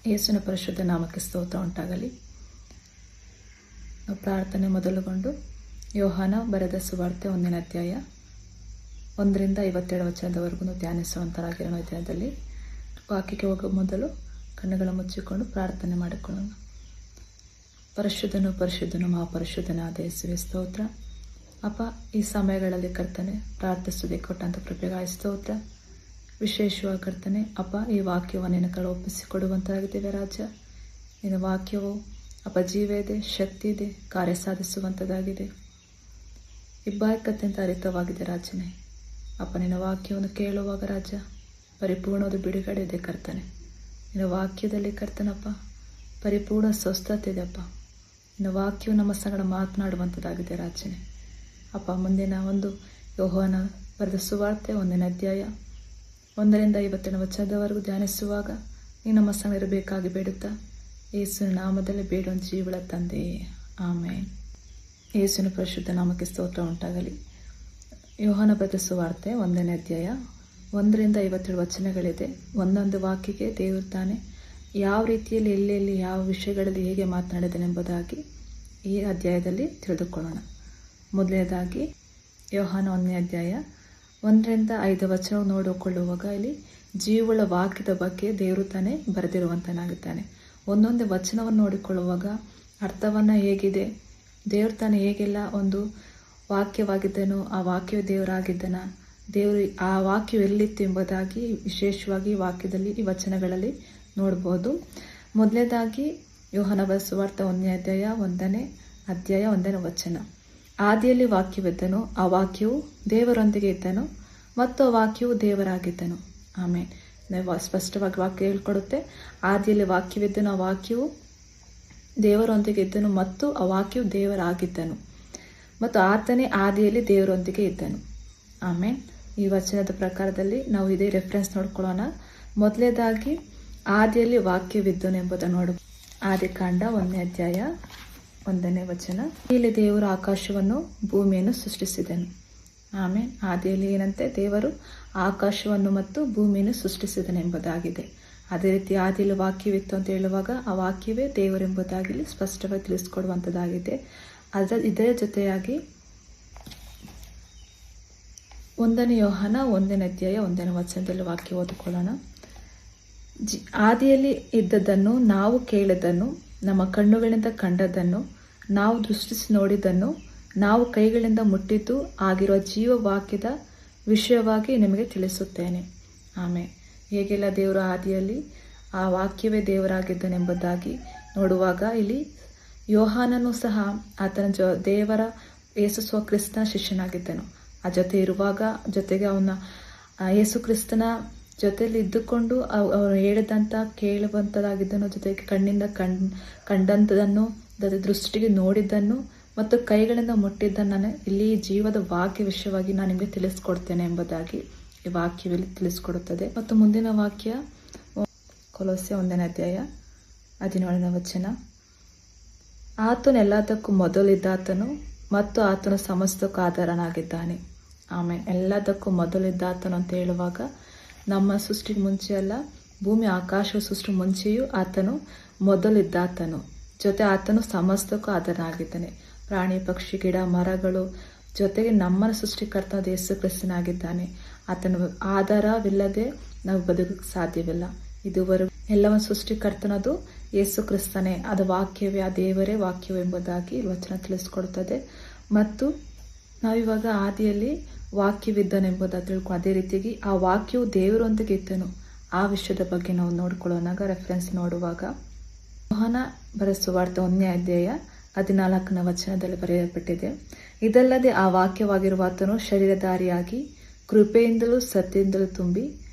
ಯೇಸುವಿನ ಪರಿಶುದ್ಧ ನಾಮಕ್ಕೆ ಸ್ತೋತ್ರ ಉಂಟಾಗಲಿ. ಪ್ರಾರ್ಥನೆ ಮೊದಲುಗೊಂಡು ಯೋಹಾನ ಬರೆದ ಸುವಾರ್ತೆ 1ನೇ ಅಧ್ಯಾಯ 1ರಿಂದ 57 ವಚನದವರೆಗೂ ಧ್ಯಾನಿಸುವಂತರಾಗಿರೋ ಅಧ್ಯಾಯದಲ್ಲಿ ವಾಕ್ಯಕ್ಕೆ ಹೋಗುವ ಮೊದಲು ಕಣ್ಣುಗಳ ಮುಚ್ಚಿಕೊಂಡು ಪ್ರಾರ್ಥನೆ ಮಾಡಿಕೊಳ್ಳೋಣ. ಪರಿಶುದ್ಧನು ಪರಿಶುದ್ಧನು ಮಹಾಪರಿಶುದ್ಧನಾದ ಯೇಸುವೆ ಸ್ತೋತ್ರ. ಅಪ್ಪ, ಈ ಸಮಯಗಳಲ್ಲಿ ಕರ್ತನೆ ಪ್ರಾರ್ಥಿಸುವುದೇ ಕೊಟ್ಟಂಥ ಕೃಪೆಗಾಗಿ ಸ್ತೋತ್ರ. ವಿಶೇಷವಾಗಿ ಕರ್ತನೆ ಅಪ್ಪ, ಈ ವಾಕ್ಯವನ್ನು ನಿನ್ನ ಕಡೆ ಒಪ್ಪಿಸಿಕೊಡುವಂತಾಗಿದ್ದೇವೆ ರಾಜ. ನಿನ್ನ ವಾಕ್ಯವು ಅಪ್ಪ ಜೀವ ಇದೆ, ಶಕ್ತಿ ಇದೆ, ಕಾರ್ಯ ಸಾಧಿಸುವಂಥದ್ದಾಗಿದೆ, ಇಬ್ಬಾಯಕತ್ಯಂತ ಹರಿತವಾಗಿದೆ ರಾಜನೇ. ಅಪ್ಪ, ನಿನ್ನ ವಾಕ್ಯವನ್ನು ಕೇಳುವಾಗ ರಾಜ ಪರಿಪೂರ್ಣವಾದ ಬಿಡುಗಡೆ ಇದೆ ಕರ್ತನೆ. ನಿನ್ನ ವಾಕ್ಯದಲ್ಲಿ ಕರ್ತನಪ್ಪ ಪರಿಪೂರ್ಣ ಸ್ವಸ್ಥತೆ ಇದೆ ಅಪ್ಪ. ನಿನ್ನ ವಾಕ್ಯವು ನಮ್ಮ ಸಂಗಡ ಮಾತನಾಡುವಂಥದ್ದಾಗಿದೆ ರಾಜನೇ. ಅಪ್ಪ, ಮುಂದಿನ ಒಂದು ಯೋಹಾನ ಬರೆದ ಸುವಾರ್ತೆ 1ನೇ ಅಧ್ಯಾಯ 1ರಿಂದ 57 ವಚನದವರೆಗೂ ಧ್ಯಾನಿಸುವಾಗ ನೀನು ನಮ್ಮ ಸಂಗಡ ಇರಬೇಕಾಗಿ ಬೇಡುತ್ತಾ ಯೇಸುವಿನ ನಾಮದಲ್ಲಿ ಬೇಡುವ ಜೀವಳ ತಂದೆಯೇ, ಆಮೇನ್. ಯೇಸುವಿನ ಪರಿಶುದ್ಧ ನಾಮಕ್ಕೆ ಸ್ತೋತ್ರ ಉಂಟಾಗಲಿ. ಯೋಹಾನ ಬರೆದ ಸುವಾರ್ತೆ 1ನೇ ಅಧ್ಯಾಯ 1ರಿಂದ 57 ವಚನಗಳಿದೆ. ಒಂದೊಂದು ವಾಕ್ಯಕ್ಕೆ ದೇವರು ತಾನೇ ಯಾವ ರೀತಿಯಲ್ಲಿ ಎಲ್ಲೆಲ್ಲಿ ಯಾವ ವಿಷಯಗಳಲ್ಲಿ ಹೇಗೆ ಮಾತನಾಡಿದನೆಂಬುದಾಗಿ ಈ ಅಧ್ಯಾಯದಲ್ಲಿ ತಿಳಿದುಕೊಳ್ಳೋಣ. ಮೊದಲನೇದಾಗಿ ಯೋಹಾನ 1ನೇ ಅಧ್ಯಾಯ 1ರಿಂದ 5 ವಚನ ನೋಡಿಕೊಳ್ಳುವಾಗ ಇಲ್ಲಿ ಜೀವಳ ವಾಕ್ಯದ ಬಗ್ಗೆ ದೇವರು ತಾನೇ ಬರೆದಿರುವಂತನಾಗಿದ್ದಾನೆ. ಒಂದೊಂದೇ ವಚನವನ್ನು ನೋಡಿಕೊಳ್ಳುವಾಗ ಅರ್ಥವನ್ನು ಹೇಗಿದೆ, ದೇವರು ತಾನೇ ಹೇಗೆಲ್ಲ ಒಂದು ವಾಕ್ಯವಾಗಿದ್ದನು, ಆ ವಾಕ್ಯವೇ ದೇವರಾಗಿದ್ದನ, ದೇವರು ಆ ವಾಕ್ಯವು ಎಲ್ಲಿತ್ತು ಎಂಬುದಾಗಿ ವಿಶೇಷವಾಗಿ ಈ ವಾಕ್ಯದಲ್ಲಿ ಈ ವಚನಗಳಲ್ಲಿ ನೋಡ್ಬೋದು. ಮೊದಲನೇದಾಗಿ ಯೋಹಾನ ಬರೆದ ಸುವಾರ್ತೆ 1ನೇ ಅಧ್ಯಾಯ 1ನೇ ವಚನ. ಆದಿಯಲ್ಲಿ ವಾಕ್ಯವಿದ್ದನು, ಆ ವಾಕ್ಯವು ದೇವರೊಂದಿಗೆ ಇದ್ದನು ಮತ್ತು ಆ ವಾಕ್ಯವು ದೇವರಾಗಿದ್ದನು. ಆಮೇಲೆ ಸ್ಪಷ್ಟವಾಗಿ ವಾಕ್ಯ ಹೇಳ್ಕೊಡುತ್ತೆ. ಆದಿಯಲ್ಲಿ ವಾಕ್ಯವಿದ್ದನು, ಆ ವಾಕ್ಯವು ದೇವರೊಂದಿಗೆ ಇದ್ದನು ಮತ್ತು ಆ ವಾಕ್ಯವು ದೇವರಾಗಿದ್ದನು ಮತ್ತು ಆತನೇ ಆದಿಯಲ್ಲಿ ದೇವರೊಂದಿಗೆ ಇದ್ದನು. ಆಮೇಲೆ ಈ ವಚನದ ಪ್ರಕಾರದಲ್ಲಿ ನಾವು ಇದೇ ರೆಫರೆನ್ಸ್ ನೋಡ್ಕೊಳ್ಳೋಣ. ಮೊದಲನೇದಾಗಿ ಆದಿಯಲ್ಲಿ ವಾಕ್ಯವಿದ್ದನು ಎಂಬುದನ್ನು ನೋಡ. ಆದಿಕಾಂಡ 1ನೇ ಅಧ್ಯಾಯ 1ನೇ ವಚನ. ಇಲ್ಲಿ ದೇವರು ಆಕಾಶವನ್ನು ಭೂಮಿಯನ್ನು ಸೃಷ್ಟಿಸಿದನು. ಆಮೇಲೆ ಆದಿಯಲ್ಲಿ ಏನಂತೆ, ದೇವರು ಆಕಾಶವನ್ನು ಮತ್ತು ಭೂಮಿಯನ್ನು ಸೃಷ್ಟಿಸಿದನು ಎಂಬುದಾಗಿದೆ. ಅದೇ ರೀತಿ ಆದಿಯಲ್ಲಿ ವಾಕ್ಯವಿತ್ತು ಅಂತ ಹೇಳುವಾಗ ಆ ವಾಕ್ಯವೇ ದೇವರೆಂಬುದಾಗಿ ಸ್ಪಷ್ಟವಾಗಿ ತಿಳಿಸ್ಕೊಡುವಂಥದ್ದಾಗಿದೆ. ಇದರ ಜೊತೆಯಾಗಿ 1ನೇ ಯೋಹಾನ 1ನೇ ಅಧ್ಯಾಯ 1ನೇ ವಚನದಲ್ಲಿ ವಾಕ್ಯ ಓದಿಕೊಳ್ಳೋಣ. ಆದಿಯಲ್ಲಿ ಇದ್ದದ್ದನ್ನು ನಾವು ಕೇಳಿದ್ದನ್ನು, ನಮ್ಮ ಕಣ್ಣುಗಳಿಂದ ಕಂಡದ್ದನ್ನು, ನಾವು ದೃಷ್ಟಿಸಿ ನೋಡಿದ್ದನ್ನು, ನಾವು ಕೈಗಳಿಂದ ಮುಟ್ಟಿದ್ದು ಆಗಿರುವ ಜೀವವಾಕ್ಯದ ವಿಷಯವಾಗಿ ನಿಮಗೆ ತಿಳಿಸುತ್ತೇನೆ. ಆಮೇಲೆ ಹೇಗೆಲ್ಲ ದೇವರು ಆದಿಯಲ್ಲಿ ಆ ವಾಕ್ಯವೇ ದೇವರಾಗಿದ್ದನೆಂಬುದಾಗಿ ನೋಡುವಾಗ ಇಲ್ಲಿ ಯೋಹಾನನು ಸಹ ಆತನ ದೇವರ ಯೇಸು ಕ್ರಿಸ್ತನ ಶಿಷ್ಯನಾಗಿದ್ದನು. ಆ ಜೊತೆ ಇರುವಾಗ ಜೊತೆಗೆ ಅವನ ಯೇಸು ಕ್ರಿಸ್ತನ ಜೊತೆಯಲ್ಲಿ ಇದ್ದುಕೊಂಡು ಅವರು ಹೇಳಿದಂಥ ಕೇಳುವಂಥದ್ದಾಗಿದ್ದನು, ಜೊತೆಗೆ ಕಣ್ಣಿಂದ ಕಂಡಂಥದನ್ನು, ದೃಷ್ಟಿಗೆ ನೋಡಿದ್ದನ್ನು ಮತ್ತು ಕೈಗಳಿಂದ ಮುಟ್ಟಿದ್ದನ್ನು ಇಲ್ಲಿ ಜೀವದ ವಾಕ್ಯ ವಿಷಯವಾಗಿ ನಾನು ನಿಮಗೆ ತಿಳಿಸ್ಕೊಡ್ತೇನೆ ಎಂಬುದಾಗಿ ಈ ವಾಕ್ಯದಲ್ಲಿ ತಿಳಿಸ್ಕೊಡುತ್ತದೆ. ಮತ್ತು ಮುಂದಿನ ವಾಕ್ಯ ಕೊಲೊಸ್ಸೆ 1ನೇ ಅಧ್ಯಾಯ 17ನೇ ವಚನ. ಆತನು ಎಲ್ಲದಕ್ಕೂ ಮೊದಲಿದ್ದಾತನು ಮತ್ತು ಆತನು ಸಮಸ್ತಕ್ಕೂ ಆಧಾರನಾಗಿದ್ದಾನೆ. ಆಮೇಲೆ ಎಲ್ಲದಕ್ಕೂ ಮೊದಲಿದ್ದಾತನು ಅಂತ ಹೇಳುವಾಗ ನಮ್ಮ ಸೃಷ್ಟಿಗೆ ಮುಂಚೆ ಅಲ್ಲ, ಭೂಮಿ ಆಕಾಶ ಸೃಷ್ಟಿ ಮುಂಚೆಯೂ ಆತನು ಮೊದಲಿದ್ದಾತನು, ಜೊತೆ ಆತನು ಸಮಸ್ತಕ್ಕೂ ಆಧಾರನಾಗಿದ್ದಾನೆ. ಪ್ರಾಣಿ ಪಕ್ಷಿ ಗಿಡ ಮರಗಳು ಜೊತೆಗೆ ನಮ್ಮನ್ನು ಸೃಷ್ಟಿಕರ್ತನಾದ ಯೇಸು ಕ್ರಿಸ್ತನಾಗಿದ್ದಾನೆ. ಆತನು ಆಧಾರವಿಲ್ಲದೆ ನಾವು ಬದುಕಕ್ಕೆ ಸಾಧ್ಯವಿಲ್ಲ. ಇದುವರೆಗೂ ಎಲ್ಲವನ್ನು ಸೃಷ್ಟಿಕರ್ತನದು ಯೇಸು ಕ್ರಿಸ್ತನೇ, ಅದು ವಾಕ್ಯವೇ, ಆ ದೇವರೇ ವಾಕ್ಯವು ಎಂಬುದಾಗಿ ವಚನ ತಿಳಿಸ್ಕೊಡುತ್ತದೆ. ಮತ್ತು ನಾವಿವಾಗ ಆದಿಯಲ್ಲಿ ವಾಕ್ಯವಿದ್ದನೆಂಬುದಾಗಿ ತಿಳ್ಕೊಂಡು ಅದೇ ರೀತಿಯಾಗಿ ಆ ವಾಕ್ಯವು ದೇವರೊಂದಿಗೆ ಇದ್ದನು, ಆ ವಿಷಯದ ಬಗ್ಗೆ ನಾವು ನೋಡ್ಕೊಳ್ಳೋನಾಗ ರೆಫರೆನ್ಸ್ ನೋಡುವಾಗ ಯೋಹಾನ ಬರೆದ ಸುವಾರ್ತೆ 1ನೇ ಅಧ್ಯಾಯ 14ನೇ ವಚನದಲ್ಲಿ ಬರೆಯಲ್ಪಟ್ಟಿದೆ. ಇದಲ್ಲದೆ ಆ ವಾಕ್ಯವಾಗಿರುವ ಆತನು ಶರೀರಧಾರಿಯಾಗಿ ಕೃಪೆಯಿಂದಲೂ ಸತ್ಯದಿಂದಲೂ ತುಂಬಿ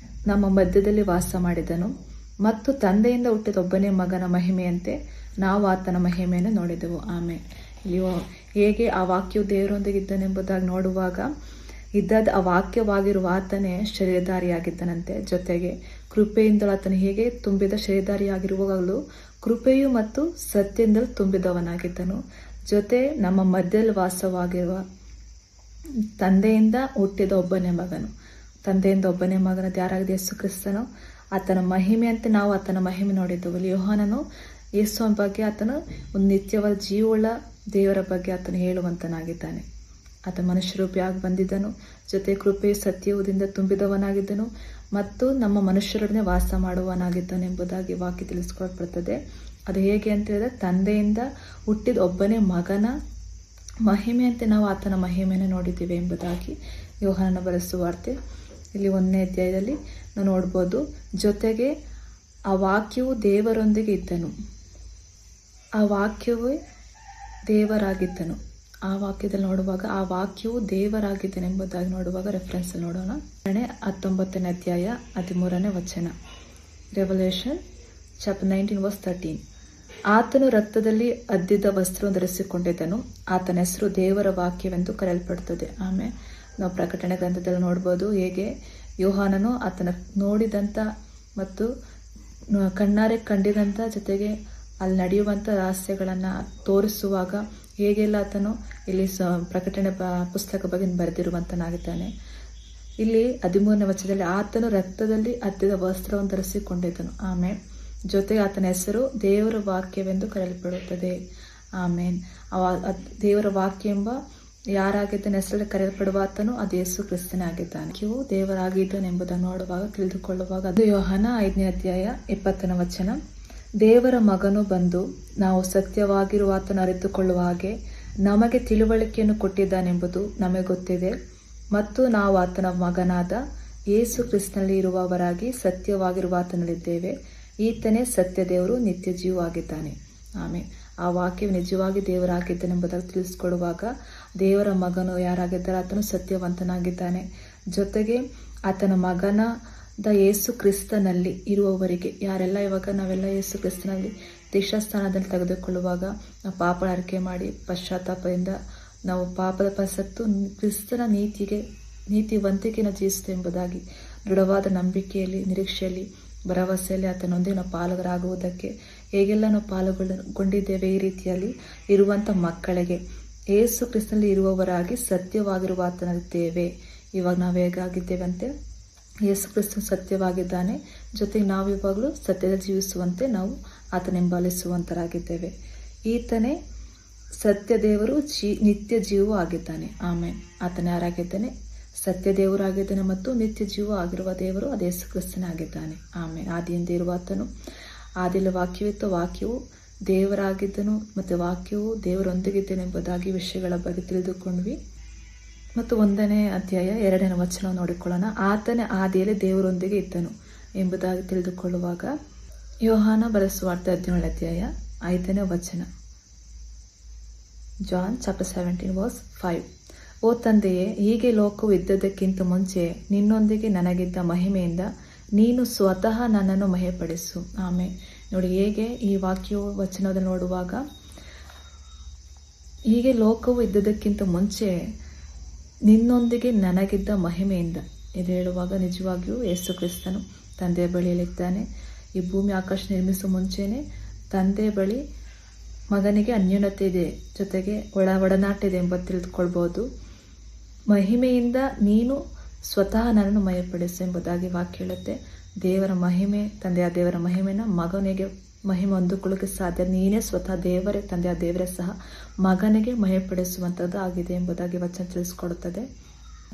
ನಮ್ಮ ಮಧ್ಯದಲ್ಲಿ ವಾಸ ಮಾಡಿದನು ಮತ್ತು ತಂದೆಯಿಂದ ಹುಟ್ಟಿದ ಒಬ್ಬನೇ ಮಗನ ಮಹಿಮೆಯಂತೆ ನಾವು ಆತನ ಮಹಿಮೆಯನ್ನು ನೋಡಿದೆವು. ಆಮೇಲೆ ಇಲ್ಲಿ ಹೇಗೆ ಆ ವಾಕ್ಯವು ದೇವರೊಂದಿಗೆ ಇದ್ದನೆಂಬುದಾಗಿ ನೋಡುವಾಗ ಇದ್ದದ್ದು ಆ ವಾಕ್ಯವಾಗಿರುವ ಆತನೇ ಶರೀರಧಾರಿಯಾಗಿದ್ದನಂತೆ, ಜೊತೆಗೆ ಕೃಪೆಯಿಂದಲೂ ಆತನು ಹೇಗೆ ತುಂಬಿದ ಶರೀರಧಾರಿಯಾಗಿರುವಾಗಲೂ ಕೃಪೆಯು ಮತ್ತು ಸತ್ಯದಿಂದಲೂ ತುಂಬಿದವನಾಗಿದ್ದನು, ಜೊತೆ ನಮ್ಮ ಮಧ್ಯದಲ್ಲಿ ವಾಸವಾಗಿರುವ ತಂದೆಯಿಂದ ಹುಟ್ಟಿದ ಒಬ್ಬನೇ ಮಗನು ತಂದೆಯಿಂದ ಒಬ್ಬನೇ ಮಗನದು ಯಾರಾಗಿದೆ ಯೇಸು ಕ್ರಿಸ್ತನು. ಆತನ ಮಹಿಮೆಯಂತೆ ನಾವು ಆತನ ಮಹಿಮೆ ನೋಡಿದ್ದೆವು. ಯೋಹಾನನು ಯೇಸುವಿನ ಬಗ್ಗೆ ಆತನು ಒಂದು ನಿತ್ಯವಾದ ಜೀವವುಳ್ಳ ದೇವರ ಬಗ್ಗೆ ಆತನು ಹೇಳುವಂತನಾಗಿದ್ದಾನೆ. ಆತ ಮನುಷ್ಯರೂಪಿಯಾಗಿ ಬಂದಿದ್ದನು, ಜೊತೆ ಕೃಪೆ ಸತ್ಯವುದಿಂದ ತುಂಬಿದವನಾಗಿದ್ದನು ಮತ್ತು ನಮ್ಮ ಮನುಷ್ಯರೊಡನೆ ವಾಸ ಮಾಡುವವನಾಗಿದ್ದನು ಎಂಬುದಾಗಿ ವಾಕ್ಯ ತಿಳಿಸ್ಕೊಳ್ಪಡುತ್ತದೆ. ಅದು ಹೇಗೆ ಅಂತ ಹೇಳಿದ್ರೆ, ತಂದೆಯಿಂದ ಹುಟ್ಟಿದ ಒಬ್ಬನೇ ಮಗನ ಮಹಿಮೆಯಂತೆ ನಾವು ಆತನ ಮಹಿಮೆಯನ್ನು ನೋಡಿದ್ದೀವಿ ಎಂಬುದಾಗಿ ಯೋಹಾನನ ಬರೆಸುವ ವಾರ್ತೆ ಇಲ್ಲಿ 1ನೇ ಅಧ್ಯಾಯದಲ್ಲಿ ನಾವು ನೋಡ್ಬೋದು. ಜೊತೆಗೆ ಆ ವಾಕ್ಯವು ದೇವರೊಂದಿಗೆ ಇದ್ದನು, ಆ ವಾಕ್ಯವೇ ದೇವರಾಗಿದ್ದನು. ಆ ವಾಕ್ಯದಲ್ಲಿ ನೋಡುವಾಗ ಆ ವಾಕ್ಯವು ದೇವರಾಗಿದ್ದನು ಎಂಬುದಾಗಿ ನೋಡುವಾಗ ರೆಫರೆನ್ಸ್ ನೋಡೋಣ. 19ನೇ ಅಧ್ಯಾಯ 13ನೇ ವಚನ, ರೆವಲ್ಯೂಷನ್ ಚಾಪ್ಟರ್ 19:13. ಆತನು ರಕ್ತದಲ್ಲಿ ಅದ್ದಿದ ವಸ್ತ್ರವನ್ನು ಧರಿಸಿಕೊಂಡಿದ್ದನು, ಆತನ ಹೆಸರು ದೇವರ ವಾಕ್ಯವೆಂದು ಕರೆಯಲ್ಪಡುತ್ತದೆ. ಆಮೇಲೆ ನಾವು ಪ್ರಕಟಣೆ ಗ್ರಂಥದಲ್ಲಿ ನೋಡ್ಬೋದು ಹೇಗೆ ಯೋಹಾನನು ಆತನ ನೋಡಿದಂಥ ಮತ್ತು ಕಣ್ಣಾರೆ ಕಂಡಿದಂಥ ಜೊತೆಗೆ ಅಲ್ಲಿ ನಡೆಯುವಂಥ ರಹಸ್ಯಗಳನ್ನು ತೋರಿಸುವಾಗ ಹೇಗೆಲ್ಲ ಆತನು ಇಲ್ಲಿ ಪ್ರಕಟಣೆ ಪುಸ್ತಕ ಬಗ್ಗೆ ಬರೆದಿರುವಂತನಾಗಿದ್ದಾನೆ. ಇಲ್ಲಿ 13ನೇ ವಚನದಲ್ಲಿ ಆತನು ರಕ್ತದಲ್ಲಿ ಅದ್ದಿದ ವಸ್ತ್ರವನ್ನು ಧರಿಸಿಕೊಂಡಿದ್ದನು. ಆಮೇಲೆ ಜೊತೆಗೆ ಆತನ ಹೆಸರು ದೇವರ ವಾಕ್ಯವೆಂದು ಕರೆಯಲ್ಪಡುತ್ತದೆ. ಆಮೇನ್. ದೇವರ ವಾಕ್ಯ ಎಂಬ ಯಾರಾಗಿದ್ದಾನೆ ಹೆಸರಲ್ಲಿ ಕರೆಯಲ್ಪಡುವ ಆತನು ಅದು ಯೇಸು ಕ್ರಿಸ್ತನೇ ಆಗಿದ್ದಾನೆ. ಇವು ದೇವರಾಗಿದ್ದಾನೆ ಎಂಬುದನ್ನು ನೋಡುವಾಗ ತಿಳಿದುಕೊಳ್ಳುವಾಗ ಅದು ಯೋಹಾನ 5ನೇ ಅಧ್ಯಾಯ 20ನೇ ವಚನ. ದೇವರ ಮಗನು ಬಂದು ನಾವು ಸತ್ಯವಾಗಿರುವ ಆತನು ಅರಿತುಕೊಳ್ಳುವ ಹಾಗೆ ನಮಗೆ ತಿಳುವಳಿಕೆಯನ್ನು ಕೊಟ್ಟಿದ್ದಾನೆಂಬುದು ನಮಗೆ ಗೊತ್ತಿದೆ ಮತ್ತು ನಾವು ಆತನ ಮಗನಾದ ಯೇಸು ಕ್ರಿಸ್ತನಲ್ಲಿ ಇರುವವರಾಗಿ ಸತ್ಯವಾಗಿರುವ ಆತನಲ್ಲಿದ್ದೇವೆ. ಈತನೇ ಸತ್ಯ ದೇವರು, ನಿತ್ಯ ಜೀವವಾಗಿದ್ದಾನೆ. ಆಮೇಲೆ ಆ ವಾಕ್ಯವು ನಿಜವಾಗಿ ದೇವರಾಗಿದ್ದಾನೆ ಎಂಬುದಾಗಿ ತಿಳಿಸ್ಕೊಡುವಾಗ ದೇವರ ಮಗನು ಯಾರಾಗಿದ್ದಾರೆ ಆತನು ಸತ್ಯವಂತನಾಗಿದ್ದಾನೆ. ಜೊತೆಗೆ ಆತನ ಮಗನಾದ ಯೇಸು ಕ್ರಿಸ್ತನಲ್ಲಿ ಇರುವವರಿಗೆ ಯಾರೆಲ್ಲ ಇವಾಗ ನಾವೆಲ್ಲ ಯೇಸು ಕ್ರಿಸ್ತನಲ್ಲಿ ದೀಕ್ಷಾಸ್ಥಾನದಲ್ಲಿ ತೆಗೆದುಕೊಳ್ಳುವಾಗ ನಾವು ಪಾಪ ಅರಿಕೆ ಮಾಡಿ ಪಶ್ಚಾತ್ತಾಪದಿಂದ ನಾವು ಪಾಪದ ಪಸತ್ತು ಕ್ರಿಸ್ತನ ನೀತಿವಂತಿಕೆಯನ್ನು ಜೀವಿಸುತ್ತೆ ಎಂಬುದಾಗಿ ದೃಢವಾದ ನಂಬಿಕೆಯಲ್ಲಿ, ನಿರೀಕ್ಷೆಯಲ್ಲಿ, ಭರವಸೆಯಲ್ಲಿ ಆತನೊಂದಿಗೆ ನಾವು ಪಾಲುಗಾರಾಗುವುದಕ್ಕೆ ಹೇಗೆಲ್ಲ ನಾವು ಪಾಲ್ಗೊಂಡಿದ್ದೇವೆ ಈ ರೀತಿಯಲ್ಲಿ ಇರುವಂಥ ಮಕ್ಕಳಿಗೆ ಯೇಸು ಕ್ರಿಸ್ತನಲ್ಲಿ ಇರುವವರಾಗಿ ಸತ್ಯವಾಗಿರುವ ಆತನಲ್ಲಿದ್ದೇವೆ. ಇವಾಗ ನಾವು ಹೇಗಾಗಿದ್ದೇವೆ ಅಂತೆ ಯೇಸು ಕ್ರಿಸ್ತನು ಸತ್ಯವಾಗಿದ್ದಾನೆ, ಜೊತೆಗೆ ನಾವು ಇವಾಗಲೂ ಸತ್ಯದ ಜೀವಿಸುವಂತೆ ನಾವು ಆತನ ಹಿಂಬಾಲಿಸುವಂತರಾಗಿದ್ದೇವೆ. ಈತನೇ ಸತ್ಯ ದೇವರು, ನಿತ್ಯ ಜೀವವೂ ಆಗಿದ್ದಾನೆ. ಆಮೇಲೆ ಆತನ ಯಾರಾಗಿದ್ದಾನೆ? ಸತ್ಯ ದೇವರಾಗಿದ್ದಾನೆ ಮತ್ತು ನಿತ್ಯ ಜೀವ ಆಗಿರುವ ದೇವರು ಅದು ಯೇಸು ಕ್ರಿಸ್ತನೇ ಆಗಿದ್ದಾನೆ. ಆಮೇಲೆ ಆದಿಯಿಂದ ಇರುವ ಆತನು, ಆದಿಯಲ್ಲಿ ವಾಕ್ಯವಿತ್ತು, ವಾಕ್ಯವು ದೇವರಾಗಿದ್ದನು ಮತ್ತು ವಾಕ್ಯವು ದೇವರೊಂದಿಗಿದ್ದೇನೆ ಎಂಬುದಾಗಿ ವಿಷಯಗಳ ಬಗ್ಗೆ ತಿಳಿದುಕೊಂಡ್ವಿ. ಮತ್ತು 1ನೇ ಅಧ್ಯಾಯ 2ನೇ ವಚನ ನೋಡಿಕೊಳ್ಳೋಣ. ಆತನೇ ಆದಿಯಲ್ಲಿ ದೇವರೊಂದಿಗೆ ಇದ್ದನು ಎಂಬುದಾಗಿ ತಿಳಿದುಕೊಳ್ಳುವಾಗ ಯೋಹಾನ ಬರೆಸುವ ವಾರ್ತೆ 17ನೇ ಅಧ್ಯಾಯ 5ನೇ ವಚನ, ಜಾನ್ ಚಾಪ್ಟರ್ 17:5. ಓ ತಂದೆಯೇ, ಹೀಗೆ ಲೋಕವು ಇದ್ದದಕ್ಕಿಂತ ಮುಂಚೆ ನಿನ್ನೊಂದಿಗೆ ನನಗಿದ್ದ ಮಹಿಮೆಯಿಂದ ನೀನು ಸ್ವತಃ ನನ್ನನ್ನು ಮಹಿಮೆಪಡಿಸು. ಆಮೇಲೆ ನೋಡಿ ಹೇಗೆ ಈ ವಾಕ್ಯವು ವಚನದಲ್ಲಿ ನೋಡುವಾಗ ಹೀಗೆ ಲೋಕವು ಇದ್ದದಕ್ಕಿಂತ ಮುಂಚೆ ನಿನ್ನೊಂದಿಗೆ ನನಗಿದ್ದ ಮಹಿಮೆಯಿಂದ ಇದು ಹೇಳುವಾಗ ನಿಜವಾಗಿಯೂ ಯೇಸು ಕ್ರಿಸ್ತನು ತಂದೆಯ ಬಳಿಯಲ್ಲಿದ್ದಾನೆ. ಈ ಭೂಮಿ ಆಕಾಶ ನಿರ್ಮಿಸುವ ಮುಂಚೆನೆ ತಂದೆಯ ಬಳಿ ಮಗನಿಗೆ ಅನ್ಯೋನ್ಯತೆ ಇದೆ, ಜೊತೆಗೆ ಒಡನಾಟ ಇದೆ ಎಂಬುದು ತಿಳಿದುಕೊಳ್ಬೋದು. ಮಹಿಮೆಯಿಂದ ನೀನು ಸ್ವತಃ ನನ್ನನ್ನು ಮಹಿಮೆಪಡಿಸು ಎಂಬುದಾಗಿ ವಾಕ್ಯ ಹೇಳುತ್ತೆ. ದೇವರ ಮಹಿಮೆ, ತಂದೆಯ ದೇವರ ಮಹಿಮೆನ ಮಗನಿಗೆ ಮಹಿಮೆ ಹೊಂದಿಕೊಳ್ಳೋಕೆ ಸಾಧ್ಯ. ನೀನೇ ಸ್ವತಃ ದೇವರೇ, ತಂದೆಯ ದೇವರೇ ಸಹ ಮಗನಿಗೆ ಮಹಿಮೆಪಡಿಸುವಂಥದ್ದು ಆಗಿದೆ ಎಂಬುದಾಗಿ ವಚನ ತಿಳಿಸ್ಕೊಡುತ್ತದೆ.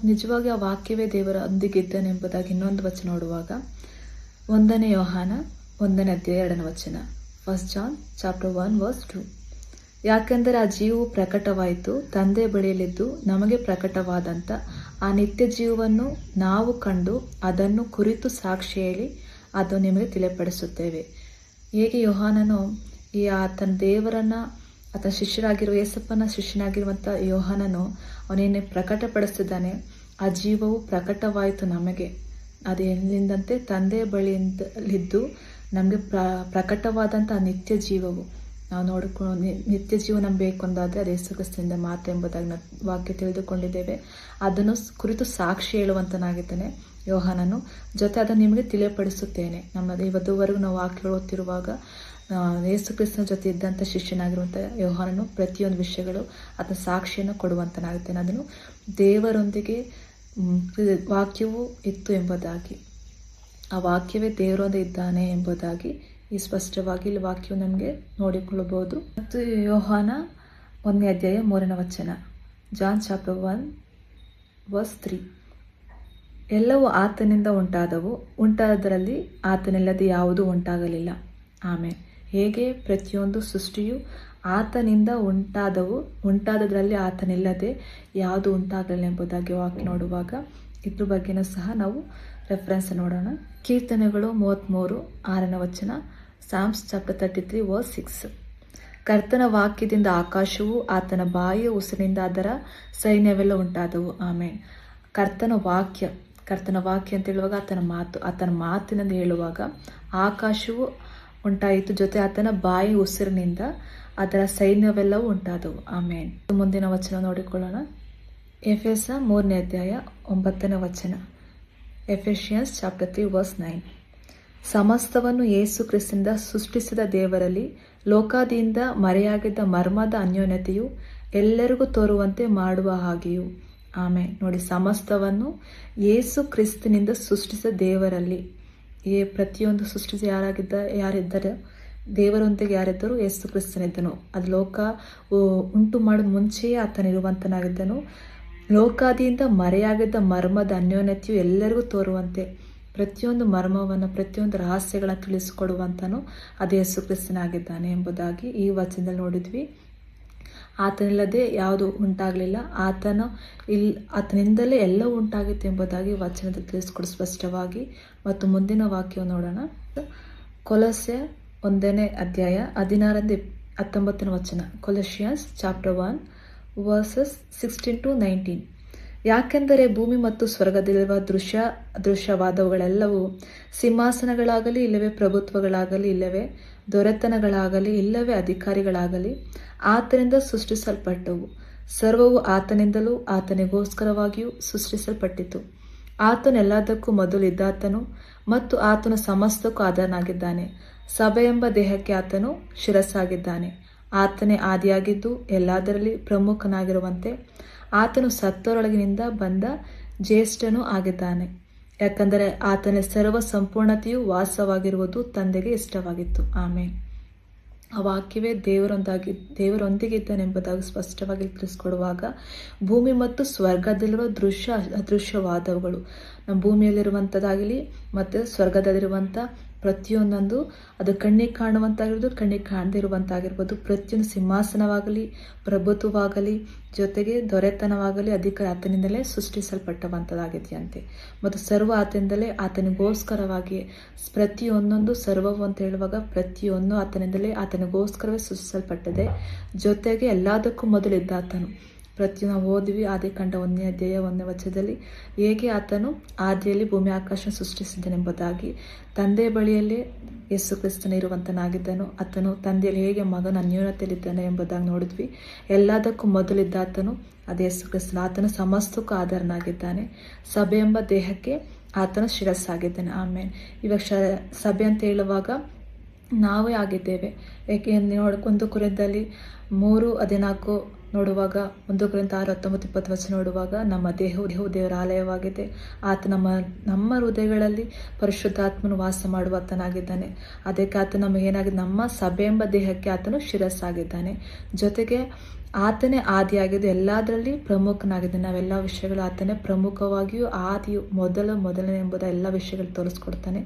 ನಿಜವಾಗಿ ಆ ವಾಕ್ಯವೇ ದೇವರ ಒಂದಿಗಿದ್ದಾನೆ ಎಂಬುದಾಗಿ ಇನ್ನೊಂದು ವಚನ ನೋಡುವಾಗ 1ನೇ ಯೋಹಾನ 1ನೇ ಅಧ್ಯಾಯ 2ನೇ ವಚನ, 1 ಜಾನ್ ಚಾಪ್ಟರ್ 1:2. ಯಾಕೆಂದರೆ ಆ ಜೀವವು ಪ್ರಕಟವಾಯಿತು, ತಂದೆ ಬಳಿಯಲ್ಲಿದ್ದು ನಮಗೆ ಪ್ರಕಟವಾದಂಥ ಆ ನಿತ್ಯ ಜೀವವನ್ನು ನಾವು ಕಂಡು ಅದನ್ನು ಕುರಿತು ಸಾಕ್ಷಿ ಹೇಳಿ ಅದು ನಿಮಗೆ ತಿಳಿಯಪಡಿಸುತ್ತೇವೆ. ಹೇಗೆ ಯೋಹಾನನು ಈ ಆತನ ದೇವರನ್ನು, ಆತನ ಶಿಷ್ಯರಾಗಿರುವ ಯೇಸಪ್ಪನ ಶಿಷ್ಯನಾಗಿರುವಂಥ ಯೋಹಾನನು ಅವನೇನೆ ಪ್ರಕಟಪಡಿಸಿದ್ದಾನೆ. ಆ ಜೀವವು ಪ್ರಕಟವಾಯಿತು ನಮಗೆ, ಅದು ಎಲ್ಲಿಂದಂತೆ ತಂದೆಯ ಬಳಿಯಿಂದಲಿದ್ದು ನಮಗೆ ಪ್ರಕಟವಾದಂಥ ನಿತ್ಯ ಜೀವವು ನಾವು ನೋಡಿಕೊಂಡು ನಿತ್ಯ ಜೀವ ನಮ್ಗೆ ಬೇಕು ಅಂದಾದರೆ ಅದು ಯೇಸು ಕ್ರಿಸ್ತನಿಂದ ಮಾತ್ರ ಎಂಬುದಾಗಿ ನಾವು ವಾಕ್ಯ ತಿಳಿದುಕೊಂಡಿದ್ದೇವೆ. ಅದನ್ನು ಕುರಿತು ಸಾಕ್ಷಿ ಹೇಳುವಂತನಾಗಿದ್ದಾನೆ ಯೋಹಾನನು. ಜೊತೆ ಅದನ್ನು ನಿಮಗೆ ತಿಳಿಯಪಡಿಸುತ್ತೇನೆ. ನಮ್ಮದು ಇವತ್ತುವರೆಗೂ ನಾವು ವಾಕ್ಯ ಓದ್ತಿರುವಾಗ ಯೇಸು ಕ್ರಿಸ್ತನ ಜೊತೆ ಇದ್ದಂಥ ಶಿಷ್ಯನಾಗಿರುವಂಥ ಯೋಹಾನನು ಪ್ರತಿಯೊಂದು ವಿಷಯಗಳು ಅದನ್ನ ಸಾಕ್ಷಿಯನ್ನು ಕೊಡುವಂತನಾಗುತ್ತೇನೆ. ಅದನ್ನು ದೇವರೊಂದಿಗೆ ವಾಕ್ಯವು ಇತ್ತು ಎಂಬುದಾಗಿ, ಆ ವಾಕ್ಯವೇ ದೇವರೊಂದೇ ಇದ್ದಾನೆ ಎಂಬುದಾಗಿ ಈ ಸ್ಪಷ್ಟವಾಗಿ ಇಲ್ಲಿ ವಾಕ್ಯವು ನಮಗೆ ನೋಡಿಕೊಳ್ಳಬಹುದು. ಮತ್ತು ಯೋಹಾನ 1ನೇ ಅಧ್ಯಾಯ 3ನೇ ವಚನ, ಜಾನ್ ಚಾಪ್ಟರ್ 1:3, ಎಲ್ಲವೂ ಆತನಿಂದ ಉಂಟಾದವು, ಉಂಟಾದರಲ್ಲಿ ಆತನಿಲ್ಲದೆ ಯಾವುದೂ ಉಂಟಾಗಲಿಲ್ಲ. ಆಮೇಲೆ ಹೇಗೆ ಪ್ರತಿಯೊಂದು ಸೃಷ್ಟಿಯು ಆತನಿಂದ ಉಂಟಾದವು, ಉಂಟಾದದ್ರಲ್ಲಿ ಆತನಿಲ್ಲದೆ ಯಾವುದು ಉಂಟಾಗಲಿಲ್ಲ ಎಂಬುದಾಗಿ ವಾಕ್ಯ ನೋಡುವಾಗ ಇದ್ರ ಬಗ್ಗೆನೂ ಸಹ ನಾವು ರೆಫರೆನ್ಸ್ ನೋಡೋಣ. ಕೀರ್ತನೆಗಳು 33:6ನೇ ವಚನ, ಸಾಮ್ಸ್ ಚಾಪ್ಟರ್ 33:6, ಕರ್ತನ ವಾಕ್ಯದಿಂದ ಆಕಾಶವು, ಆತನ ಬಾಯಿಯ ಉಸಿರಿನಿಂದ ಅದರ ಸೈನ್ಯವೆಲ್ಲ ಉಂಟಾದವು. ಆಮೇಲೆ ಕರ್ತನ ವಾಕ್ಯ ಅಂತ ಹೇಳುವಾಗ ಆತನ ಮಾತಿನಿಂದ ಹೇಳುವಾಗ ಆಕಾಶವು ಉಂಟಾಯಿತು, ಜೊತೆ ಆತನ ಬಾಯಿ ಉಸಿರಿನಿಂದ ಅದರ ಸೈನ್ಯವೆಲ್ಲವೂ ಉಂಟಾದವು. ಆಮೇಲೆ ಮುಂದಿನ ವಚನ ನೋಡಿಕೊಳ್ಳೋಣ. ಎಫೆಸ 3ನೇ ಅಧ್ಯಾಯ 9ನೇ ವಚನ, ಎಫೆಷಿಯನ್ಸ್ ಚಾಪ್ಟರ್ 3:9, ಸಮಸ್ತವನ್ನು ಯೇಸು ಕ್ರಿಸ್ತನಿಂದ ಸೃಷ್ಟಿಸಿದ ದೇವರಲ್ಲಿ ಲೋಕಾದಿಯಿಂದ ಮರೆಯಾಗಿದ್ದ ಮರ್ಮದ ಅನ್ಯೋನ್ಯತೆಯು ಎಲ್ಲರಿಗೂ ತೋರುವಂತೆ ಮಾಡುವ ಹಾಗೆಯೂ. ಆಮೇಲೆ ನೋಡಿ, ಸಮಸ್ತವನ್ನು ಯೇಸು ಕ್ರಿಸ್ತನಿಂದ ಸೃಷ್ಟಿಸಿದ ದೇವರಲ್ಲಿ, ಪ್ರತಿಯೊಂದು ಸೃಷ್ಟಿಸಿ ಯಾರಿದ್ದಾರೆ ದೇವರೊಂದಿಗೆ ಯಾರಿದ್ದರು? ಯೇಸು ಕ್ರಿಸ್ತನಿದ್ದನು. ಅದು ಲೋಕ ಉಂಟು ಮಾಡಿದ ಮುಂಚೆಯೇ ಆತನಿರುವಂತನಾಗಿದ್ದನು. ಲೋಕಾದಿಯಿಂದ ಮರೆಯಾಗಿದ್ದ ಮರ್ಮದ ಅನ್ಯೋನ್ಯತೆಯು ಎಲ್ಲರಿಗೂ ತೋರುವಂತೆ, ಪ್ರತಿಯೊಂದು ಮರ್ಮವನ್ನು, ಪ್ರತಿಯೊಂದು ರಹಸ್ಯಗಳನ್ನು ತಿಳಿಸಿಕೊಡುವಂತನು ಅದು ಯೇಸು ಕ್ರಿಸ್ತನಾಗಿದ್ದಾನೆ ಎಂಬುದಾಗಿ ಈ ವಚನದಲ್ಲಿ ನೋಡಿದ್ವಿ. ಆತನಿಲ್ಲದೆ ಯಾವುದು ಉಂಟಾಗಲಿಲ್ಲ, ಆತನಿಂದಲೇ ಎಲ್ಲವೂ ಉಂಟಾಗಿತ್ತು ಎಂಬುದಾಗಿ ವಚನದಲ್ಲಿ ತಿಳಿಸ್ಕೊಡು ಸ್ಪಷ್ಟವಾಗಿ. ಮತ್ತು ಮುಂದಿನ ವಾಕ್ಯವನ್ನು ನೋಡೋಣ. ಕೊಲೊಸ್ಸೆ 1ನೇ ಅಧ್ಯಾಯ 16-19 ವಚನ, ಕೊಲೊಸಿಯನ್ಸ್ ಚಾಪ್ಟರ್ 1:16-19, ಯಾಕೆಂದರೆ ಭೂಮಿ ಮತ್ತು ಸ್ವರ್ಗದಲ್ಲಿರುವ ಅದೃಶ್ಯವಾದವುಗಳೆಲ್ಲವೂ, ಸಿಂಹಾಸನಗಳಾಗಲಿ ಇಲ್ಲವೇ ಪ್ರಭುತ್ವಗಳಾಗಲಿ ಇಲ್ಲವೇ ದೊರೆತನಗಳಾಗಲಿ ಇಲ್ಲವೇ ಅಧಿಕಾರಿಗಳಾಗಲಿ ಆತನಿಂದ ಸೃಷ್ಟಿಸಲ್ಪಟ್ಟವು. ಸರ್ವವು ಆತನಿಂದಲೂ ಆತನಿಗೋಸ್ಕರವಾಗಿಯೂ ಸೃಷ್ಟಿಸಲ್ಪಟ್ಟಿತು. ಆತನು ಎಲ್ಲದಕ್ಕೂ ಮೊದಲು ಇದ್ದಾತನು ಮತ್ತು ಆತನು ಸಮಸ್ತಕ್ಕೂ ಆಧಾರನಾಗಿದ್ದಾನೆ. ಸಭೆಯೆಂಬ ದೇಹಕ್ಕೆ ಆತನು ಶಿರಸ್ಸಾಗಿದ್ದಾನೆ. ಆತನೇ ಆದಿಯಾಗಿದ್ದು ಎಲ್ಲದರಲ್ಲಿ ಪ್ರಮುಖನಾಗಿರುವಂತೆ ಆತನು ಸತ್ತವರೊಳಗಿನಿಂದ ಬಂದ ಜ್ಯೇಷ್ಠನೂ ಆಗಿದ್ದಾನೆ. ಯಾಕಂದರೆ ಆತನ ಸರ್ವ ಸಂಪೂರ್ಣತೆಯು ವಾಸವಾಗಿರುವುದು ತಂದೆಗೆ ಇಷ್ಟವಾಗಿತ್ತು. ಆಮೇಲೆ ಆ ವಾಕ್ಯವೇ ದೇವರೊಂದಿಗಿದ್ದಾನೆಂಬುದಾಗಿ ಸ್ಪಷ್ಟವಾಗಿ ತಿಳಿಸ್ಕೊಡುವಾಗ, ಭೂಮಿ ಮತ್ತು ಸ್ವರ್ಗದಲ್ಲಿರುವ ಅದೃಶ್ಯವಾದವುಗಳು, ನಮ್ಮ ಭೂಮಿಯಲ್ಲಿರುವಂಥದ್ದಾಗಲಿ ಮತ್ತು ಸ್ವರ್ಗದಲ್ಲಿರುವಂಥ ಪ್ರತಿಯೊಂದೊಂದು, ಅದು ಕಣ್ಣಿಗೆ ಕಾಣುವಂತಾಗಿರ್ಬೋದು, ಕಣ್ಣಿಗೆ ಕಾಣದೇ ಇರುವಂತಾಗಿರ್ಬೋದು, ಪ್ರತಿಯೊಂದು ಸಿಂಹಾಸನವಾಗಲಿ ಪ್ರಭುತ್ವವಾಗಲಿ ಜೊತೆಗೆ ದೊರೆತನವಾಗಲಿ ಅಧಿಕಾರ ಆತನಿಂದಲೇ ಸೃಷ್ಟಿಸಲ್ಪಟ್ಟವಂಥದ್ದಾಗಿದೆಯಂತೆ. ಮತ್ತು ಸರ್ವ ಆತನಿಂದಲೇ ಆತನಿಗೋಸ್ಕರವಾಗಿ ಪ್ರತಿಯೊಂದೊಂದು, ಸರ್ವವು ಅಂತ ಹೇಳುವಾಗ ಪ್ರತಿಯೊಂದು ಆತನಿಂದಲೇ ಆತನಿಗೋಸ್ಕರವೇ ಸೃಷ್ಟಿಸಲ್ಪಟ್ಟಿದೆ. ಜೊತೆಗೆ ಎಲ್ಲದಕ್ಕೂ ಮೊದಲಿದ್ದ ಆತನು. ನಾವು ಓದ್ವಿ ಆದಿಕಾಂಡ 1ನೇ ಅಧ್ಯಾಯ 1ನೇ ವಚನದಲ್ಲಿ ಹೇಗೆ ಆತನು ಆದಿಯಲ್ಲಿ ಭೂಮಿ ಆಕಾಶ ಸೃಷ್ಟಿಸಿದ್ದನೆಂಬುದಾಗಿ, ತಂದೆ ಬಳಿಯಲ್ಲೇ ಯೇಸು ಕ್ರಿಸ್ತನ ಇರುವಂತನಾಗಿದ್ದನು. ಆತನು ತಂದೆಯಲ್ಲಿ ಹೇಗೆ ಮಗನ ಅನ್ಯೋನ್ಯತೆಯಲ್ಲಿದ್ದಾನೆ ಎಂಬುದಾಗಿ ನೋಡಿದ್ವಿ. ಎಲ್ಲದಕ್ಕೂ ಮೊದಲಿದ್ದ ಆತನು ಅದು ಯೇಸು ಕ್ರಿಸ್ತನ. ಆತನು ಸಮಸ್ತಕ್ಕೂ ಆಧಾರನಾಗಿದ್ದಾನೆ. ಸಭೆ ಎಂಬ ದೇಹಕ್ಕೆ ಆತನು ಶಿರಸ್ಸಾಗಿದ್ದಾನೆ. ಆಮೇಲೆ ಇವಾಗ ಸಭೆ ಅಂತ ಹೇಳುವಾಗ ನಾವೇ ಆಗಿದ್ದೇವೆ. ಏಕೆ ಒಂದು ಕುರಿತದಲ್ಲಿ 3:14 ನೋಡುವಾಗ, 1 ಕೊರಿಂಥ 6:19-20 ವಚನ ನೋಡುವಾಗ, ನಮ್ಮ ದೇಹವು ದೇವರ ಆಲಯವಾಗಿದೆ. ಆತ ನಮ್ಮ ಹೃದಯಗಳಲ್ಲಿ ಪರಿಶುದ್ಧಾತ್ಮನು ವಾಸ ಮಾಡುವಾತನಾಗಿದ್ದಾನೆ. ಅದಕ್ಕೆ ಆತ ನಮಗೇನಾಗಿದೆ, ನಮ್ಮ ಸಭೆ ಎಂಬ ದೇಹಕ್ಕೆ ಆತನು ಶಿರಸ್ಸಾಗಿದ್ದಾನೆ. ಜೊತೆಗೆ ಆತನೇ ಆದಿಯಾಗಿದ್ದು ಎಲ್ಲದರಲ್ಲಿ ಪ್ರಮುಖನಾಗಿದ್ದಾನೆ. ನಾವೆಲ್ಲ ವಿಷಯಗಳು ಆತನೇ ಪ್ರಮುಖವಾಗಿಯೂ ಆದಿಯು ಮೊದಲನೇ ಎಂಬುದ ಎಲ್ಲ ವಿಷಯಗಳು ತೋರಿಸ್ಕೊಡ್ತಾನೆ.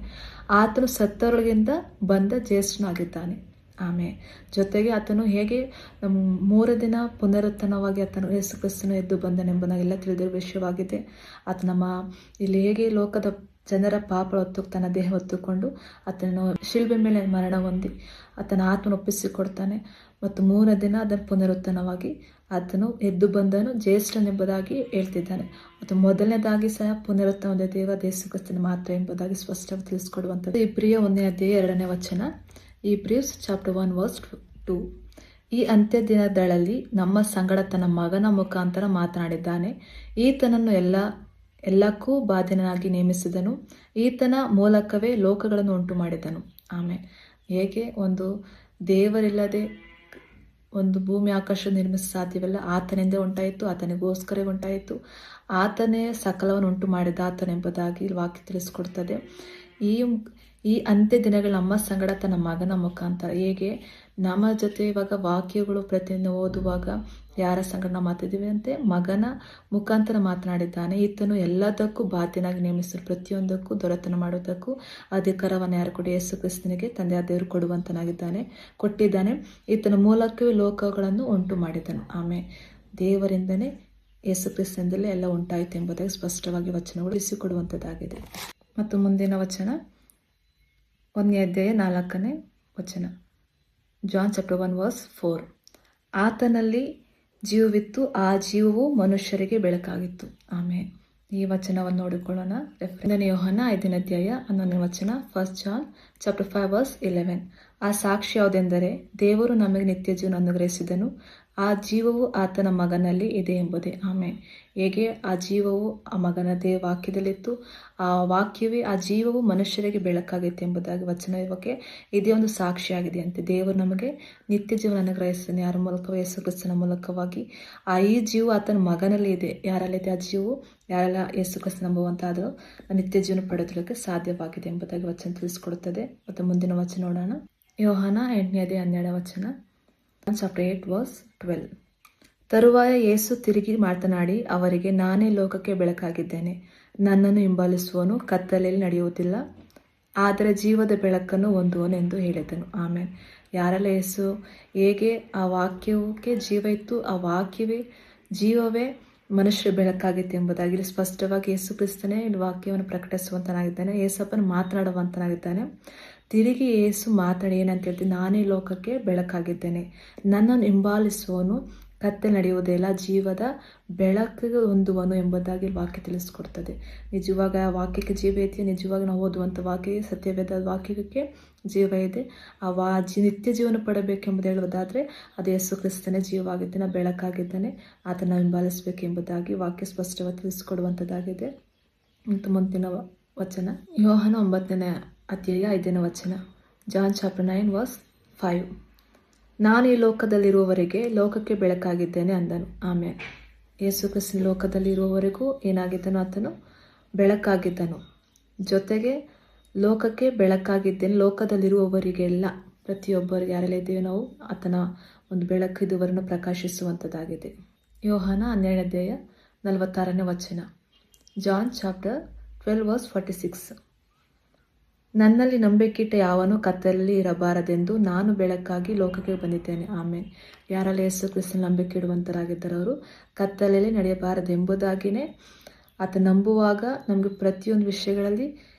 ಆತನು ಸತ್ತವರೊಳಗಿಂದ ಬಂದ ಜ್ಯೇಷ್ಠನಾಗಿದ್ದಾನೆ. ಆಮೇಲೆ ಜೊತೆಗೆ ಆತನು ಹೇಗೆ 3 ದಿನ ಪುನರುತ್ಥಾನವಾಗಿ ಆತನು ಯೇಸು ಕ್ರಿಸ್ತನು ಎದ್ದು ಬಂದನೆಂಬುದಾಗೆಲ್ಲ ತಿಳಿದಿರುವ ವಿಷಯವಾಗಿದೆ. ಆತ ಇಲ್ಲಿ ಹೇಗೆ ಲೋಕದ ಜನರ ಪಾಪ ತನ್ನ ದೇಹ ಹೊತ್ತುಕೊಂಡು ಆತನು ಶಿಲ್ಬೆ ಮೇಲೆ ಮರಣ ಹೊಂದಿ ಆತನ ಆತ್ಮನ ಒಪ್ಪಿಸಿಕೊಡ್ತಾನೆ. ಮತ್ತು 3 ದಿನ ಅದನ್ನು ಪುನರುತ್ಥಾನವಾಗಿ ಆತನು ಎದ್ದು ಬಂದನು ಜ್ಯೇಷ್ಠನೆಂಬುದಾಗಿ ಹೇಳ್ತಿದ್ದಾನೆ. ಮತ್ತು ಮೊದಲನೇದಾಗಿ ಸಹ ಪುನರುತ್ಥಾನದ ದೇವ ಯೇಸು ಕ್ರಿಸ್ತನ ಮಾತ್ರ ಎಂಬುದಾಗಿ ಸ್ಪಷ್ಟವಾಗಿ ತಿಳಿಸ್ಕೊಡುವಂಥದ್ದು. ಇಬ್ರಿಯ 1ನೇ ಅಧ್ಯಾಯ 2ನೇ ವಚನ, ಇಬ್ರಿಯಸ್ ಚಾಪ್ಟರ್ 1:2, ಈ ಅಂತ್ಯ ದಿನಗಳಲ್ಲಿ ನಮ್ಮ ಸಂಗಡ ತನ್ನ ಮಗನ ಮುಖಾಂತರ ಮಾತನಾಡಿದ್ದಾನೆ. ಈತನನ್ನು ಎಲ್ಲಕ್ಕೂ ಬಾಧ್ಯನಾಗಿ ನೇಮಿಸಿದನು. ಈತನ ಮೂಲಕವೇ ಲೋಕಗಳನ್ನು ಉಂಟು ಮಾಡಿದನು. ಆಮೇಲೆ ಹೇಗೆ ಒಂದು ದೇವರಿಲ್ಲದೆ ಒಂದು ಭೂಮಿ ಆಕಾಶ ನಿರ್ಮಿಸ ಸಾಧ್ಯವಿಲ್ಲ. ಆತನಿಂದ ಉಂಟಾಯಿತು, ಆತನಿಗೋಸ್ಕರ ಉಂಟಾಯಿತು. ಆತನೇ ಸಕಲವನ್ನು ಉಂಟು ಮಾಡಿದ ಆತನೆಂಬುದಾಗಿ ವಾಕ್ಯ ತಿಳಿಸ್ಕೊಡ್ತದೆ. ಈ ಈ ಅಂತ್ಯ ದಿನಗಳು ನಮ್ಮ ಸಂಗಡ ತನ್ನ ಮಗನ ಮುಖಾಂತರ ಹೇಗೆ ನಮ್ಮ ಜೊತೆ ಇವಾಗ ವಾಕ್ಯಗಳು ಪ್ರತಿಯೊಂದು ಓದುವಾಗ ಯಾರ ಸಂಗಡ ನಾವು ಮಾತಾಡಿದ್ದೀವಿ ಅಂತೆ ಮಗನ ಮುಖಾಂತರ ಮಾತನಾಡಿದ್ದಾನೆ. ಈತನು ಎಲ್ಲದಕ್ಕೂ ಬಾಧ್ಯನಾಗಿ ನೇಮಿಸಲು ಪ್ರತಿಯೊಂದಕ್ಕೂ ದೊರೆತನ ಮಾಡುವುದಕ್ಕೂ ಅಧಿಕಾರವನ್ನು ಯಾರು ಕೊಡಿ ಯೇಸು ಕ್ರಿಸ್ತನಿಗೆ ತಂದೆಯ ದೇವರು ಕೊಟ್ಟಿದ್ದಾನೆ. ಈತನ ಮೂಲಕವೇ ಲೋಕಗಳನ್ನು ಉಂಟು ಮಾಡಿದನು. ಆಮೇಲೆ ದೇವರಿಂದನೇ ಯೇಸು ಕ್ರಿಸ್ತನಿಂದಲೇ ಎಲ್ಲ ಉಂಟಾಯಿತು ಎಂಬುದಾಗಿ ಸ್ಪಷ್ಟವಾಗಿ ವಚನಗಳು ಇಸಿಕೊಡುವಂಥದ್ದಾಗಿದೆ. ಮತ್ತು ಮುಂದಿನ ವಚನ 1ನೇ ಅಧ್ಯಾಯ 4ನೇ ವಚನ, ಜಾನ್ ಚಾಪ್ಟರ್ 1 ವರ್ಸ್ 4. ಆತನಲ್ಲಿ ಜೀವವಿತ್ತು, ಆ ಜೀವವು ಮನುಷ್ಯರಿಗೆ ಬೆಳಕಾಗಿತ್ತು. ಆಮೇಲೆ ಈ ವಚನವನ್ನು ನೋಡಿಕೊಳ್ಳೋಣ. ಯೋಹನ 5ನೇ ಅಧ್ಯಾಯ 11ನೇ ವಚನ, 1 ಜಾನ್ ಚಾಪ್ಟರ್ 5 ವರ್ಸ್ 11. ಆ ಸಾಕ್ಷಿ ಯಾವುದೆಂದರೆ ದೇವರು ನಮಗೆ ನಿತ್ಯ ಜೀವನ ಅನುಗ್ರಹಿಸಿದನು, ಆ ಜೀವವು ಆತನ ಮಗನಲ್ಲಿ ಇದೆ ಎಂಬುದೇ. ಆಮೇಲೆ ಹೇಗೆ ಆ ಜೀವವು ಆ ಮಗನ ವಾಕ್ಯದಲ್ಲಿತ್ತು, ಆ ವಾಕ್ಯವೇ ಆ ಜೀವವು ಮನುಷ್ಯರಿಗೆ ಬೆಳಕಾಗಿತ್ತು ಎಂಬುದಾಗಿ ವಚನ ಇವಾಗ ಇದೇ ಒಂದು ಸಾಕ್ಷಿಯಾಗಿದೆ ಅಂತೆ. ದೇವರು ನಮಗೆ ನಿತ್ಯ ಜೀವನ ಅನುಗ್ರಹಿಸ್ತಾನೆ ಯಾರ ಮೂಲಕ? ಯೇಸು ಕ್ರಿಸ್ತನ ಮೂಲಕವಾಗಿ. ಈ ಜೀವ ಆತನ ಮಗನಲ್ಲಿ ಇದೆ. ಯಾರಲ್ಲಿದೆ ಆ ಜೀವು? ಯಾರೆಲ್ಲ ಯೇಸು ಕ್ರಿಸ್ತ ನಂಬುವಂತಾದರೂ ನಿತ್ಯ ಜೀವನ ಪಡೆಯೋದಕ್ಕೆ ಸಾಧ್ಯವಾಗಿದೆ ಎಂಬುದಾಗಿ ವಚನ ತಿಳಿಸ್ಕೊಡುತ್ತದೆ. ಮತ್ತು ಮುಂದಿನ ವಚನ ನೋಡೋಣ. ಯೋಹಾನ 8ನೇ ಅಧ್ಯಾಯ 12ನೇ ವಚನ, ಚಾಪ್ಟರ್ 8 ವರ್ಸ್ 12. ತರುವಾಯ ಯೇಸು ತಿರುಗಿ ಮಾತನಾಡಿ ಅವರಿಗೆ, ನಾನೇ ಲೋಕಕ್ಕೆ ಬೆಳಕಾಗಿದ್ದೇನೆ. ನನ್ನನ್ನು ಹಿಂಬಾಲಿಸುವವನು ಕತ್ತಲೆಯಲ್ಲಿ ನಡೆಯುವುದಿಲ್ಲ, ಆದರೆ ಜೀವದ ಬೆಳಕನ್ನು ಹೊಂದುವನು ಎಂದು ಹೇಳಿದನು. ಆಮೇಲೆ ಯಾರೆಲ್ಲ ಯೇಸು ಹೇಗೆ ಆ ವಾಕ್ಯಕ್ಕೆ ಜೀವ ಇತ್ತು, ಆ ಜೀವವೇ ಮನುಷ್ಯರ ಬೆಳಕಾಗಿತ್ತು ಎಂಬುದಾಗಿ ಇಲ್ಲಿ ಸ್ಪಷ್ಟವಾಗಿ ಯೇಸು ಕ್ರಿಸ್ತನೇ ಇಲ್ಲಿ ವಾಕ್ಯವನ್ನು ಪ್ರಕಟಿಸುವಂತನಾಗಿದ್ದಾನೆ. ಯೇಸಪ್ಪನ ಮಾತನಾಡುವಂತನಾಗಿದ್ದಾನೆ. ತಿರುಗಿ ಯೇಸು ಮಾತಾಡಿ ಏನಂತ ಹೇಳ್ತೀನಿ, ನಾನೇ ಲೋಕಕ್ಕೆ ಬೆಳಕಾಗಿದ್ದೇನೆ. ನನ್ನನ್ನು ಹಿಂಬಾಲಿಸುವವನು ಕತ್ತೆ ನಡೆಯುವುದಿಲ್ಲ, ಜೀವದ ಬೆಳಕಿಗೆ ಹೊಂದುವನು ಎಂಬುದಾಗಿ ವಾಕ್ಯ ತಿಳಿಸ್ಕೊಡ್ತದೆ. ನಿಜವಾಗ ಆ ವಾಕ್ಯಕ್ಕೆ ಜೀವ ಐತಿ. ನಿಜವಾಗಿ ನಾವು ಓದುವಂಥ ವಾಕ್ಯಕ್ಕೆ, ಸತ್ಯವೇದ ವಾಕ್ಯಕ್ಕೆ ಜೀವ ಇದೆ. ನಿತ್ಯ ಜೀವನ ಪಡಬೇಕೆಂಬುದು ಹೇಳುವುದಾದರೆ ಅದು ಯೇಸು ಕ್ರಿಸ್ತನೇ ಜೀವವಾಗಿದ್ದಾನೆ, ಬೆಳಕಾಗಿದ್ದಾನೆ. ಆತನ ಹಿಂಬಾಲಿಸಬೇಕೆಂಬುದಾಗಿ ವಾಕ್ಯ ಸ್ಪಷ್ಟವಾಗಿ ತಿಳಿಸ್ಕೊಡುವಂಥದ್ದಾಗಿದೆ. ಮತ್ತು ಮುಂದಿನ ವಚನ ಯೋಹಾನ 9ನೇ ಅಧ್ಯಾಯ 5ನೇ ವಚನ, ಜಾನ್ ಚಾಪ್ಟರ್ 9 ವರ್ಸ್ 5. ನಾನು ಈ ಲೋಕದಲ್ಲಿರುವವರೆಗೆ ಲೋಕಕ್ಕೆ ಬೆಳಕಾಗಿದ್ದೇನೆ ಅಂದನು. ಆಮೇಲೆ ಯೇಸು ಕ್ರಿಸ್ತನ ಲೋಕದಲ್ಲಿರುವವರೆಗೂ ಏನಾಗಿದ್ದನು? ಆತನು ಬೆಳಕಾಗಿದ್ದನು. ಜೊತೆಗೆ ಲೋಕಕ್ಕೆ ಬೆಳಕಾಗಿದ್ದೇನೆ, ಲೋಕದಲ್ಲಿರುವವರಿಗೆಲ್ಲ ಪ್ರತಿಯೊಬ್ಬರಿಗೆ ಯಾರೆಲ್ಲ ಇದ್ದೇವೆ ನಾವು ಆತನ ಒಂದು ಬೆಳಕು ಇದುವರೆಗೂ ಪ್ರಕಾಶಿಸುವಂಥದ್ದಾಗಿದೆ. ಯೋಹಾನ 12ನೇ ಅಧ್ಯಾಯ 46ನೇ ವಚನ, ಜಾನ್ ಚಾಪ್ಟರ್ 12 ವರ್ಸ್ 46. ನನ್ನಲ್ಲಿ ನಂಬಿಕೆಯಿಟ್ಟ ಯಾವನು ಕತ್ತಲಲ್ಲಿ ಇರಬಾರದೆಂದು ನಾನು ಬೆಳಕಾಗಿ ಲೋಕಕ್ಕೆ ಬಂದಿದ್ದೇನೆ. ಆಮೇಲೆ ಯಾರೆಲ್ಲ ಯೇಸು ಕ್ರಿಸ್ತನ ನಂಬಿಕೆ ಇಡುವಂತರಾಗಿದ್ದಾರೆ ಅವರು ಕತ್ತಲಲ್ಲಿ ನಡೆಯಬಾರದೆಂಬುದಾಗಿಯೇ ಆತ ನಂಬುವಾಗ ನಮಗೆ ಪ್ರತಿಯೊಂದು ವಿಷಯಗಳಲ್ಲಿ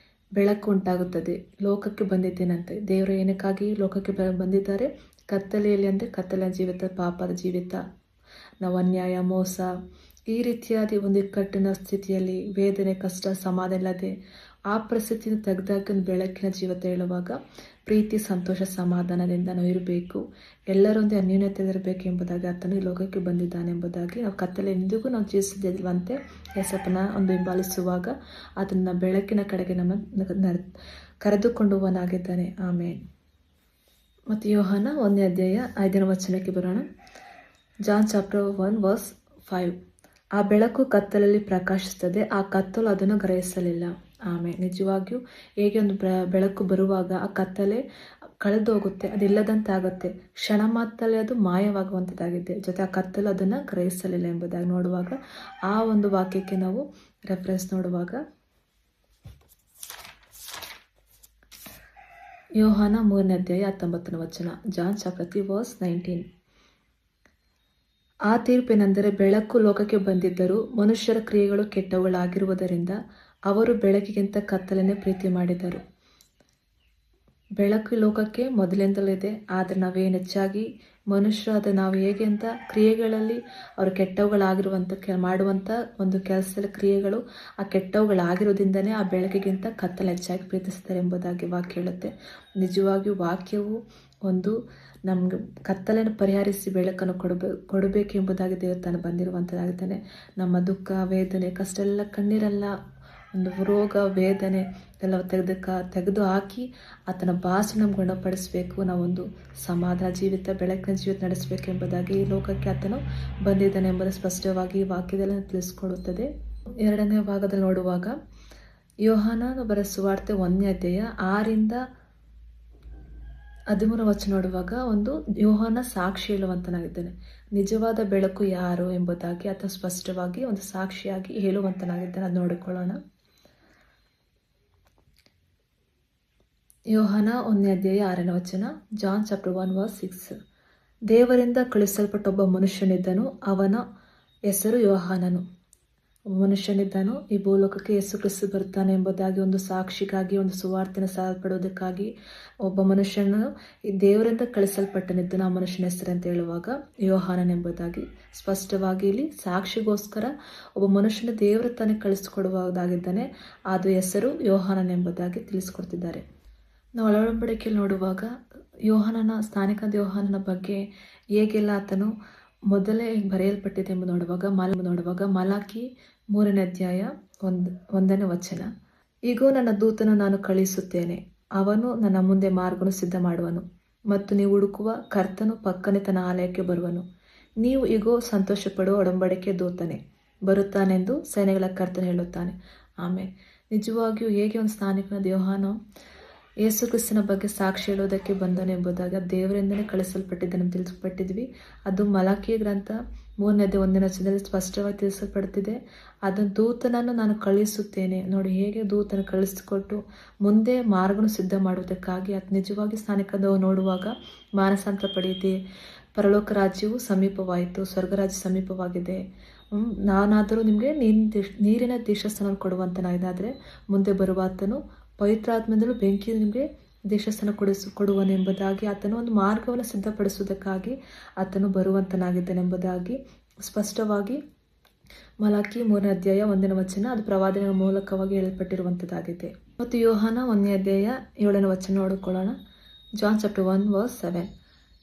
ಬೆಳಕು ಉಂಟಾಗುತ್ತದೆ. ಲೋಕಕ್ಕೆ ಬಂದಿದ್ದೇನಂತೆ. ದೇವರು ಏನಕ್ಕಾಗಿ ಲೋಕಕ್ಕೆ ಬಂದಿದ್ದಾರೆ? ಕತ್ತಲೆಯಲ್ಲಿ ಅಂದರೆ ಕತ್ತಲ ಜೀವಿತ, ಪಾಪದ ಜೀವಿತ, ನಾವು ಅನ್ಯಾಯ, ಮೋಸ, ಈ ರೀತಿಯಾದ ಒಂದು ಇಕ್ಕಟ್ಟಿನ ಸ್ಥಿತಿಯಲ್ಲಿ ವೇದನೆ, ಕಷ್ಟ, ಸಮಾಧಾನ ಇಲ್ಲದೆ ಆ ಪರಿಸ್ಥಿತಿಯನ್ನು ತೆಗೆದಾಗ ಬೆಳಕಿನ ಜೀವಿತ ಹೇಳುವಾಗ ಪ್ರೀತಿ, ಸಂತೋಷ, ಸಮಾಧಾನದಿಂದ ನಾವು ಇರಬೇಕು, ಎಲ್ಲರೊಂದೇ ಅನ್ಯೂನ್ಯತೆ ಇರಬೇಕು ಎಂಬುದಾಗಿ ಆತನು ಈ ಲೋಕಕ್ಕೆ ಬಂದಿದ್ದಾನೆ ಎಂಬುದಾಗಿ ನಾವು ಕತ್ತಲೆ ಎಂದಿಗೂ ನಾವು ಜೀವಿಸಿದಿಲ್ವಂತೆ. ಯೇಸಪ್ಪನ ಒಂದು ಹಿಂಬಾಲಿಸುವಾಗ ಅದನ್ನು ಬೆಳಕಿನ ಕಡೆಗೆ ನಮ್ಮ ಕರೆದುಕೊಂಡು ಹೋಗನಾಗಿದ್ದಾನೆ. ಆಮೇಲೆ ಮತ್ತು ಯೋಹಾನ 1ನೇ ಅಧ್ಯಾಯ 5ನೇ ವಚನಕ್ಕೆ ಬರೋಣ. John chapter 1 verse 5. ಆ ಬೆಳಕು ಕತ್ತಲಲ್ಲಿ ಪ್ರಕಾಶಿಸುತ್ತದೆ, ಆ ಕತ್ತಲು ಅದನ್ನು ಗ್ರಹಿಸಲಿಲ್ಲ. ಆಮೇಲೆ ನಿಜವಾಗಿಯೂ ಹೇಗೆ ಒಂದು ಬೆಳಕು ಬರುವಾಗ ಆ ಕತ್ತಲೆ ಕಳೆದು ಹೋಗುತ್ತೆ, ಅದಿಲ್ಲದಂತಾಗುತ್ತೆ, ಕ್ಷಣ ಮಾತ್ರದಲ್ಲಿ ಅದು ಮಾಯವಾಗುವಂಥದ್ದಾಗಿದೆ. ಜೊತೆ ಆ ಕತ್ತಲು ಅದನ್ನು ಗ್ರಹಿಸಲಿಲ್ಲ ಎಂಬುದಾಗಿ ನೋಡುವಾಗ ಆ ಒಂದು ವಾಕ್ಯಕ್ಕೆ ನಾವು ರೆಫರೆನ್ಸ್ ನೋಡುವಾಗ ಯೋಹಾನ 3ನೇ ಅಧ್ಯಾಯ 19ನೇ ವಚನ, ಜಾನ್ ಚಾಪ್ಟರ್ 3 ವರ್ಸ್ 19. ಆ ತೀರ್ಪೇನೆಂದರೆ ಬೆಳಕು ಲೋಕಕ್ಕೆ ಬಂದಿದ್ದರೂ ಮನುಷ್ಯರ ಕ್ರಿಯೆಗಳು ಕೆಟ್ಟವುಗಳಾಗಿರುವುದರಿಂದ ಅವರು ಬೆಳಕಿಗಿಂತ ಕತ್ತಲನ್ನೇ ಪ್ರೀತಿ ಮಾಡಿದರು. ಬೆಳಕು ಲೋಕಕ್ಕೆ ಮೊದಲಿಂದಲಿದೆ, ಆದರೆ ನಾವೇನು ಹೆಚ್ಚಾಗಿ ಮನುಷ್ಯರಾದ ನಾವು ಹೇಗೆ ಅಂತ ಕ್ರಿಯೆಗಳಲ್ಲಿ ಅವರು ಕೆಟ್ಟವುಗಳಾಗಿರುವಂಥ ಮಾಡುವಂಥ ಒಂದು ಕೆಲಸದ ಕ್ರಿಯೆಗಳು ಆ ಕೆಟ್ಟವುಗಳಾಗಿರೋದ್ರಿಂದನೇ ಆ ಬೆಳಕಿಗಿಂತ ಕತ್ತಲು ಹೆಚ್ಚಾಗಿ ಪ್ರೀತಿಸ್ತಾರೆ ಎಂಬುದಾಗಿ ವಾಕ್ಯ ಹೇಳುತ್ತೆ. ನಿಜವಾಗಿಯೂ ವಾಕ್ಯವು ಒಂದು ನಮ್ಗೆ ಕತ್ತಲೆಯನ್ನು ಪರಿಹರಿಸಿ ಬೆಳಕನ್ನು ಕೊಡಬೇಕು ಎಂಬುದಾಗಿ ದೇವರು ತಾನು ಬಂದಿರುವಂಥದ್ದಾಗಿದ್ದಾನೆ. ನಮ್ಮ ದುಃಖ, ವೇದನೆ, ಕಷ್ಟ ಎಲ್ಲ, ಕಣ್ಣೀರೆಲ್ಲ, ಒಂದು ರೋಗ, ವೇದನೆ ಎಲ್ಲ ತೆಗೆದು ಹಾಕಿ ಆತನ ಭಾಷೆ ನಮ್ಗೆ ಗುಣಪಡಿಸಬೇಕು. ನಾವೊಂದು ಸಮಾಧಾನ ಜೀವಿತ, ಬೆಳಕಿನ ಜೀವಿತ ನಡೆಸಬೇಕು ಎಂಬುದಾಗಿ ಈ ಲೋಕಕ್ಕೆ ಆತನು ಬಂದಿದ್ದಾನೆ ಎಂಬುದು ಸ್ಪಷ್ಟವಾಗಿ ಈ ವಾಕ್ಯದಲ್ಲಿ ತಿಳಿಸ್ಕೊಡುತ್ತದೆ. ಎರಡನೇ ಭಾಗದಲ್ಲಿ ನೋಡುವಾಗ ಯೋಹಾನನ ಬರೆದ ಸುವಾರ್ತೆ 1ನೇ ಅಧ್ಯಾಯ 6ರಿಂದ 13 ವಚನ ನೋಡುವಾಗ ಒಂದು ಯೋಹಾನ ಸಾಕ್ಷಿ ಹೇಳುವಂತನಾಗಿದ್ದಾನೆ. ನಿಜವಾದ ಬೆಳಕು ಯಾರು ಎಂಬುದಾಗಿ ಆತ ಸ್ಪಷ್ಟವಾಗಿ ಒಂದು ಸಾಕ್ಷಿಯಾಗಿ ಹೇಳುವಂತನಾಗಿದ್ದಾನೆ. ಅದು ನೋಡಿಕೊಳ್ಳೋಣ. ಯೋಹಾನ 1ನೇ ಅಧ್ಯಾಯ 6ನೇ ವಚನ. John chapter 1 verse 6. ದೇವರಿಂದ ಕಳುಹಿಸಲ್ಪಟ್ಟ ಒಬ್ಬ ಮನುಷ್ಯನಿದ್ದನು, ಅವನ ಹೆಸರು ಯೋಹಾನನು. ಒಬ್ಬ ಮನುಷ್ಯನಿದ್ದನು, ಈ ಭೂಲೋಕಕ್ಕೆ ಯೇಸು ಕ್ರಿಸ್ತ ಬರ್ತಾನೆ ಎಂಬುದಾಗಿ ಒಂದು ಸಾಕ್ಷಿಗಾಗಿ, ಒಂದು ಸುವಾರ್ತೆನ ಸಾರಲ್ಪಡುವುದಕ್ಕಾಗಿ ಒಬ್ಬ ಮನುಷ್ಯನು ಈ ದೇವರಿಂದ ಕಳಿಸಲ್ಪಟ್ಟನಿದ್ದನು. ಆ ಮನುಷ್ಯನ ಹೆಸರು ಅಂತ ಹೇಳುವಾಗ ಯೋಹಾನನ್ ಎಂಬುದಾಗಿ ಸ್ಪಷ್ಟವಾಗಿ ಇಲ್ಲಿ ಸಾಕ್ಷಿಗೋಸ್ಕರ ಒಬ್ಬ ಮನುಷ್ಯನ ದೇವರ ತಾನೇ ಕಳಿಸಿಕೊಡುವುದಾಗಿದ್ದಾನೆ. ಅದು ಹೆಸರು ಯೋಹಾನನ್ ಎಂಬುದಾಗಿ ತಿಳಿಸ್ಕೊಡ್ತಿದ್ದಾರೆ. ನಾವು ಒಳಂಬಡಿಕೆಯಲ್ಲಿ ನೋಡುವಾಗ ಯೋಹಾನನ ಸ್ಥಾನಿಕ ಯೋಹಾನನ ಬಗ್ಗೆ ಹೇಗೆಲ್ಲ ಆತನು ಮೊದಲೇ ಬರೆಯಲ್ಪಟ್ಟಿದೆ ಎಂದು ನೋಡುವಾಗ ಮಲಾಕಿ 3ನೇ ಅಧ್ಯಾಯ 1ನೇ ವಚನ. ಈಗೋ ನನ್ನ ದೂತನು ನಾನು ಕಳುಹಿಸುತ್ತೇನೆ, ಅವನು ನನ್ನ ಮುಂದೆ ಮಾರ್ಗವನ್ನು ಸಿದ್ಧ ಮಾಡುವನು, ಮತ್ತು ನೀವು ಹುಡುಕುವ ಕರ್ತನು ಪಕ್ಕನೆ ತನ್ನ ಆಲಯಕ್ಕೆ ಬರುವನು. ನೀವು ಈಗೋ ಸಂತೋಷಪಡುವ ಒಡಂಬಡಿಕೆ ದೂತನೇ ಬರುತ್ತಾನೆಂದು ಸೈನ್ಯಗಳ ಕರ್ತನು ಹೇಳುತ್ತಾನೆ. ಆಮೇಲೆ ನಿಜವಾಗಿಯೂ ಹೇಗೆ ಒಂದು ಸ್ಥಾನಿಕನ ಯೋಹಾನ ಯೇಸು ಕ್ರಿಸ್ತನ ಬಗ್ಗೆ ಸಾಕ್ಷಿ ಹೇಳೋದಕ್ಕೆ ಬಂದನೆಂಬುದಾಗಿ ದೇವರಿಂದನೇ ಕಳಿಸಲ್ಪಟ್ಟಿದ್ದನ್ನು ತಿಳಿಸಲ್ಪಟ್ಟಿದ್ವಿ. ಅದು ಮಲಾಕಿ ಗ್ರಂಥ 3ನೇ ಅಧ್ಯಾಯ 1ನೇ ವಚನದಲ್ಲಿ ಸ್ಪಷ್ಟವಾಗಿ ತಿಳಿಸಲ್ಪಡ್ತಿದೆ. ಅದನ್ನು ದೂತನನ್ನು ನಾನು ಕಳುಹಿಸುತ್ತೇನೆ. ನೋಡಿ ಹೇಗೆ ದೂತನ ಕಳಿಸಿಕೊಟ್ಟು ಮುಂದೆ ಮಾರ್ಗವನ್ನು ಸಿದ್ಧ ಮಾಡುವುದಕ್ಕಾಗಿ ಅದು ನಿಜವಾಗಿ ಸ್ಥಾನಿಕದವು ನೋಡುವಾಗ ಮಾನಸಾಂತರ ಪಡೆಯಿದೆ. ಪರಲೋಕ ರಾಜ್ಯವು ಸಮೀಪವಾಯಿತು, ಸ್ವರ್ಗರಾಜ್ಯ ಸಮೀಪವಾಗಿದೆ. ನಾನಾದರೂ ನಿಮಗೆ ನೀರಿನ ದೀಕ್ಷಾಸ್ಥಾನ ಕೊಡುವಂತನಾಗಿದೆ. ಮುಂದೆ ಬರುವ ಆತನು ಪವಿತ್ರಾತ್ಮದಲ್ಲೂ ಬೆಂಕಿ ನಿಮಗೆ ದೀಕ್ಷಾಸ್ಥಾನ ಕೊಡುವನೆಂಬುದಾಗಿ ಆತನು ಒಂದು ಮಾರ್ಗವನ್ನು ಸಿದ್ಧಪಡಿಸುವುದಕ್ಕಾಗಿ ಆತನು ಬರುವಂತನಾಗಿದ್ದನೆಂಬುದಾಗಿ ಸ್ಪಷ್ಟವಾಗಿ ಮಲಾಕಿ 3ನೇ ಅಧ್ಯಾಯ 1ನೇ ವಚನ ಅದು ಪ್ರವಾದನೆಗಳ ಮೂಲಕವಾಗಿ ಹೇಳಲ್ಪಟ್ಟಿರುವಂಥದ್ದಾಗಿದೆ. ಮತ್ತು ಯೋಹಾನ 1ನೇ ಅಧ್ಯಾಯ 7ನೇ ವಚನ ನೋಡಿಕೊಳ್ಳೋಣ. John chapter 1 verse 7.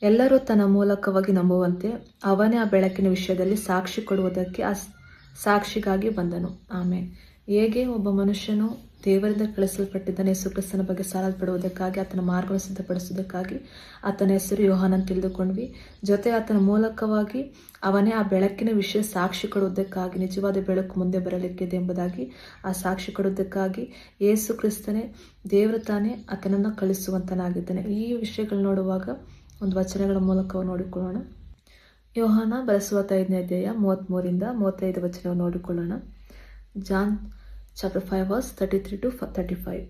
ಎಲ್ಲರೂ ತನ್ನ ಮೂಲಕವಾಗಿ ನಂಬುವಂತೆ ಅವನೇ ಆ ಬೆಳಕಿನ ವಿಷಯದಲ್ಲಿ ಸಾಕ್ಷಿ ಕೊಡುವುದಕ್ಕೆ ಆ ಸಾಕ್ಷಿಗಾಗಿ ಬಂದನು. ಆಮೇಲೆ ಹೇಗೆ ಒಬ್ಬ ಮನುಷ್ಯನು ದೇವರಿಂದ ಕಳಿಸಲ್ಪಟ್ಟಿದ್ದಾನೆ, ಯೇಸು ಕ್ರಿಸ್ತನ ಬಗ್ಗೆ ಸಾರಲ್ಪಡುವುದಕ್ಕಾಗಿ ಆತನ ಮಾರ್ಗವನ್ನು ಸಿದ್ಧಪಡಿಸುವುದಕ್ಕಾಗಿ ಆತನ ಹೆಸರು ಯೋಹಾನನ್ ತಿಳಿದುಕೊಂಡ್ವಿ. ಜೊತೆ ಆತನ ಮೂಲಕವಾಗಿ ಅವನೇ ಆ ಬೆಳಕಿನ ವಿಷಯ ಸಾಕ್ಷಿ ಕೊಡುವುದಕ್ಕಾಗಿ ನಿಜವಾದ ಬೆಳಕು ಮುಂದೆ ಬರಲಿಕ್ಕಿದೆ ಎಂಬುದಾಗಿ ಆ ಸಾಕ್ಷಿ ಕೊಡುವುದಕ್ಕಾಗಿ ಯೇಸು ಕ್ರಿಸ್ತನೇ ದೇವರ ತಾನೇ ಆತನನ್ನು ಕಳಿಸುವಂತನಾಗಿದ್ದಾನೆ. ಈ ವಿಷಯಗಳು ನೋಡುವಾಗ ಒಂದು ವಚನಗಳ ಮೂಲಕ ನೋಡಿಕೊಳ್ಳೋಣ. ಯೋಹಾನ ಬರೆಸುವ 5ನೇ ಅಧ್ಯಾಯ 33ರಿಂದ 35 ವಚನವನ್ನು ನೋಡಿಕೊಳ್ಳೋಣ. John chapter 5 verse 33 to 35.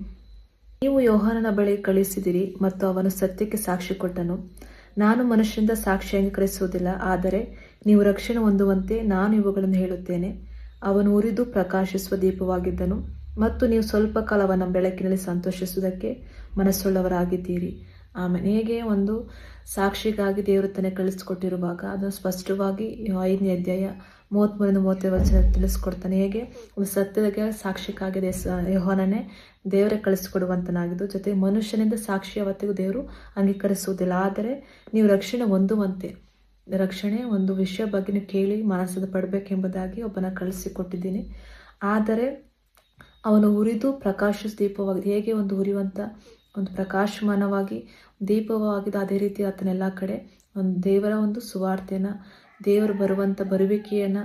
ನೀವು ಯೋಹಾನನ ಬಳಿ ಕಳುಹಿಸಿದಿರಿ ಮತ್ತು ಅವನು ಸತ್ಯಕ್ಕೆ ಸಾಕ್ಷಿ ಕೊಟ್ಟನು. ನಾನು ಮನುಷ್ಯರಿಂದ ಸಾಕ್ಷಿ ಅಂಗೀಕರಿಸುವುದಿಲ್ಲ, ಆದರೆ ನೀವು ರಕ್ಷಣೆ ಹೊಂದುವಂತೆ ನಾನು ಇವುಗಳನ್ನು ಹೇಳುತ್ತೇನೆ. ಅವನು ಉರಿದು ಪ್ರಕಾಶಿಸುವ ದೀಪವಾಗಿದ್ದನು, ಮತ್ತು ನೀವು ಸ್ವಲ್ಪ ಕಾಲ ಅವನ ಬೆಳಕಿನಲ್ಲಿ ಸಂತೋಷಿಸುವುದಕ್ಕೆ ಮನಸ್ಸುಳ್ಳವರಾಗಿದ್ದೀರಿ. ಆಮೇಲೆ ಹೇಗೆ ಒಂದು ಸಾಕ್ಷಿಗಾಗಿ ದೇವರು ತಾನೇ ಕಳಿಸಿಕೊಟ್ಟಿರುವಾಗ ಅದನ್ನು ಸ್ಪಷ್ಟವಾಗಿ 5ನೇ ಅಧ್ಯಾಯ 33ರಿಂದ 35 ವಚನ ತಿಳಿಸ್ಕೊಡ್ತಾನೆ. ಹೇಗೆ ಒಂದು ಸತ್ಯದ ಸಾಕ್ಷಿಗಾಗಿ ಯೋಹಾನನೇ ದೇವರೇ ಕಳಿಸಿಕೊಡುವಂತನಾಗಿದ್ದು, ಜೊತೆಗೆ ಮನುಷ್ಯನಿಂದ ಸಾಕ್ಷಿ ಯಾವತ್ತಿಗೂ ದೇವರು ಅಂಗೀಕರಿಸುವುದಿಲ್ಲ, ಆದರೆ ನೀವು ರಕ್ಷಣೆ ಹೊಂದುವಂತೆ ರಕ್ಷಣೆ ಒಂದು ವಿಷಯ ಬಗ್ಗೆ ನೀವು ಕೇಳಿ ಮನಸ್ಸದ ಪಡಬೇಕೆಂಬುದಾಗಿ ಒಬ್ಬನ ಕಳಿಸಿಕೊಟ್ಟಿದ್ದೀನಿ. ಆದರೆ ಅವನು ಉರಿದು ಪ್ರಕಾಶ ದೀಪವಾಗಿದೆ. ಹೇಗೆ ಒಂದು ಉರಿಯುವಂಥ ಒಂದು ಪ್ರಕಾಶಮಾನವಾಗಿ ದೀಪವಾಗಿದೆ, ಅದೇ ರೀತಿ ಆತನೆಲ್ಲ ಕಡೆ ಒಂದು ದೇವರ ಒಂದು ಸುವಾರ್ತೆಯನ್ನು, ದೇವರು ಬರುವಂಥ ಬರುವಿಕೆಯನ್ನು,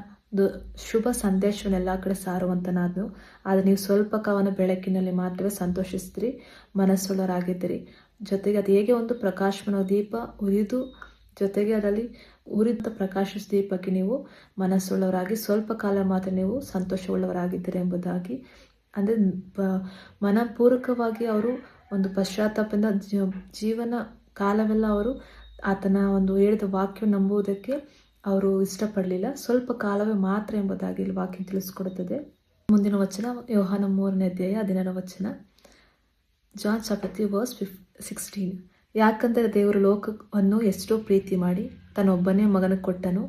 ಶುಭ ಸಂದೇಶವನ್ನೆಲ್ಲ ಕಡೆ ಸಾರುವಂತನಾದನು. ಆದರೆ ನೀವು ಸ್ವಲ್ಪ ಕಾವನ ಬೆಳಕಿನಲ್ಲಿ ಮಾತ್ರವೇ ಸಂತೋಷಿಸ್ತೀರಿ, ಮನಸ್ಸುಳ್ಳರಾಗಿದ್ದೀರಿ. ಜೊತೆಗೆ ಅದು ಹೇಗೆ ಒಂದು ಪ್ರಕಾಶಮಾನ ದೀಪ ಉರಿದು, ಜೊತೆಗೆ ಅದರಲ್ಲಿ ಉರಿದ ಪ್ರಕಾಶಿಸ ದೀಪಕ್ಕೆ ನೀವು ಮನಸ್ಸುಳ್ಳವರಾಗಿ ಸ್ವಲ್ಪ ಕಾಲ ಮಾತ್ರ ನೀವು ಸಂತೋಷವುಳ್ಳವರಾಗಿದ್ದೀರಿ ಎಂಬುದಾಗಿ, ಅಂದರೆ ಮನಪೂರ್ವಕವಾಗಿ ಅವರು ಒಂದು ಪಶ್ಚಾತ್ತಾಪದಿಂದ ಜೀವನ ಕಾಲವೆಲ್ಲ ಅವರು ಆತನ ಒಂದು ಹೇಳಿದ ವಾಕ್ಯ ನಂಬುವುದಕ್ಕೆ ಅವರು ಇಷ್ಟಪಡಲಿಲ್ಲ, ಸ್ವಲ್ಪ ಕಾಲವೇ ಮಾತ್ರ ಎಂಬುದಾಗಿ ಇಲ್ಲಿ ವಾಕ್ಯ ತಿಳಿಸ್ಕೊಡುತ್ತದೆ. ಮುಂದಿನ ವಚನ ಯೋಹಾನ 3ನೇ ಅಧ್ಯಾಯ 16ನೇ ವಚನ. John chapter 3 verse 16. ಯಾಕಂದರೆ ದೇವರು ಲೋಕವನ್ನು ಎಷ್ಟೋ ಪ್ರೀತಿ ಮಾಡಿ ತನ್ನೊಬ್ಬನೇ ಮಗನ ಕೊಟ್ಟನು,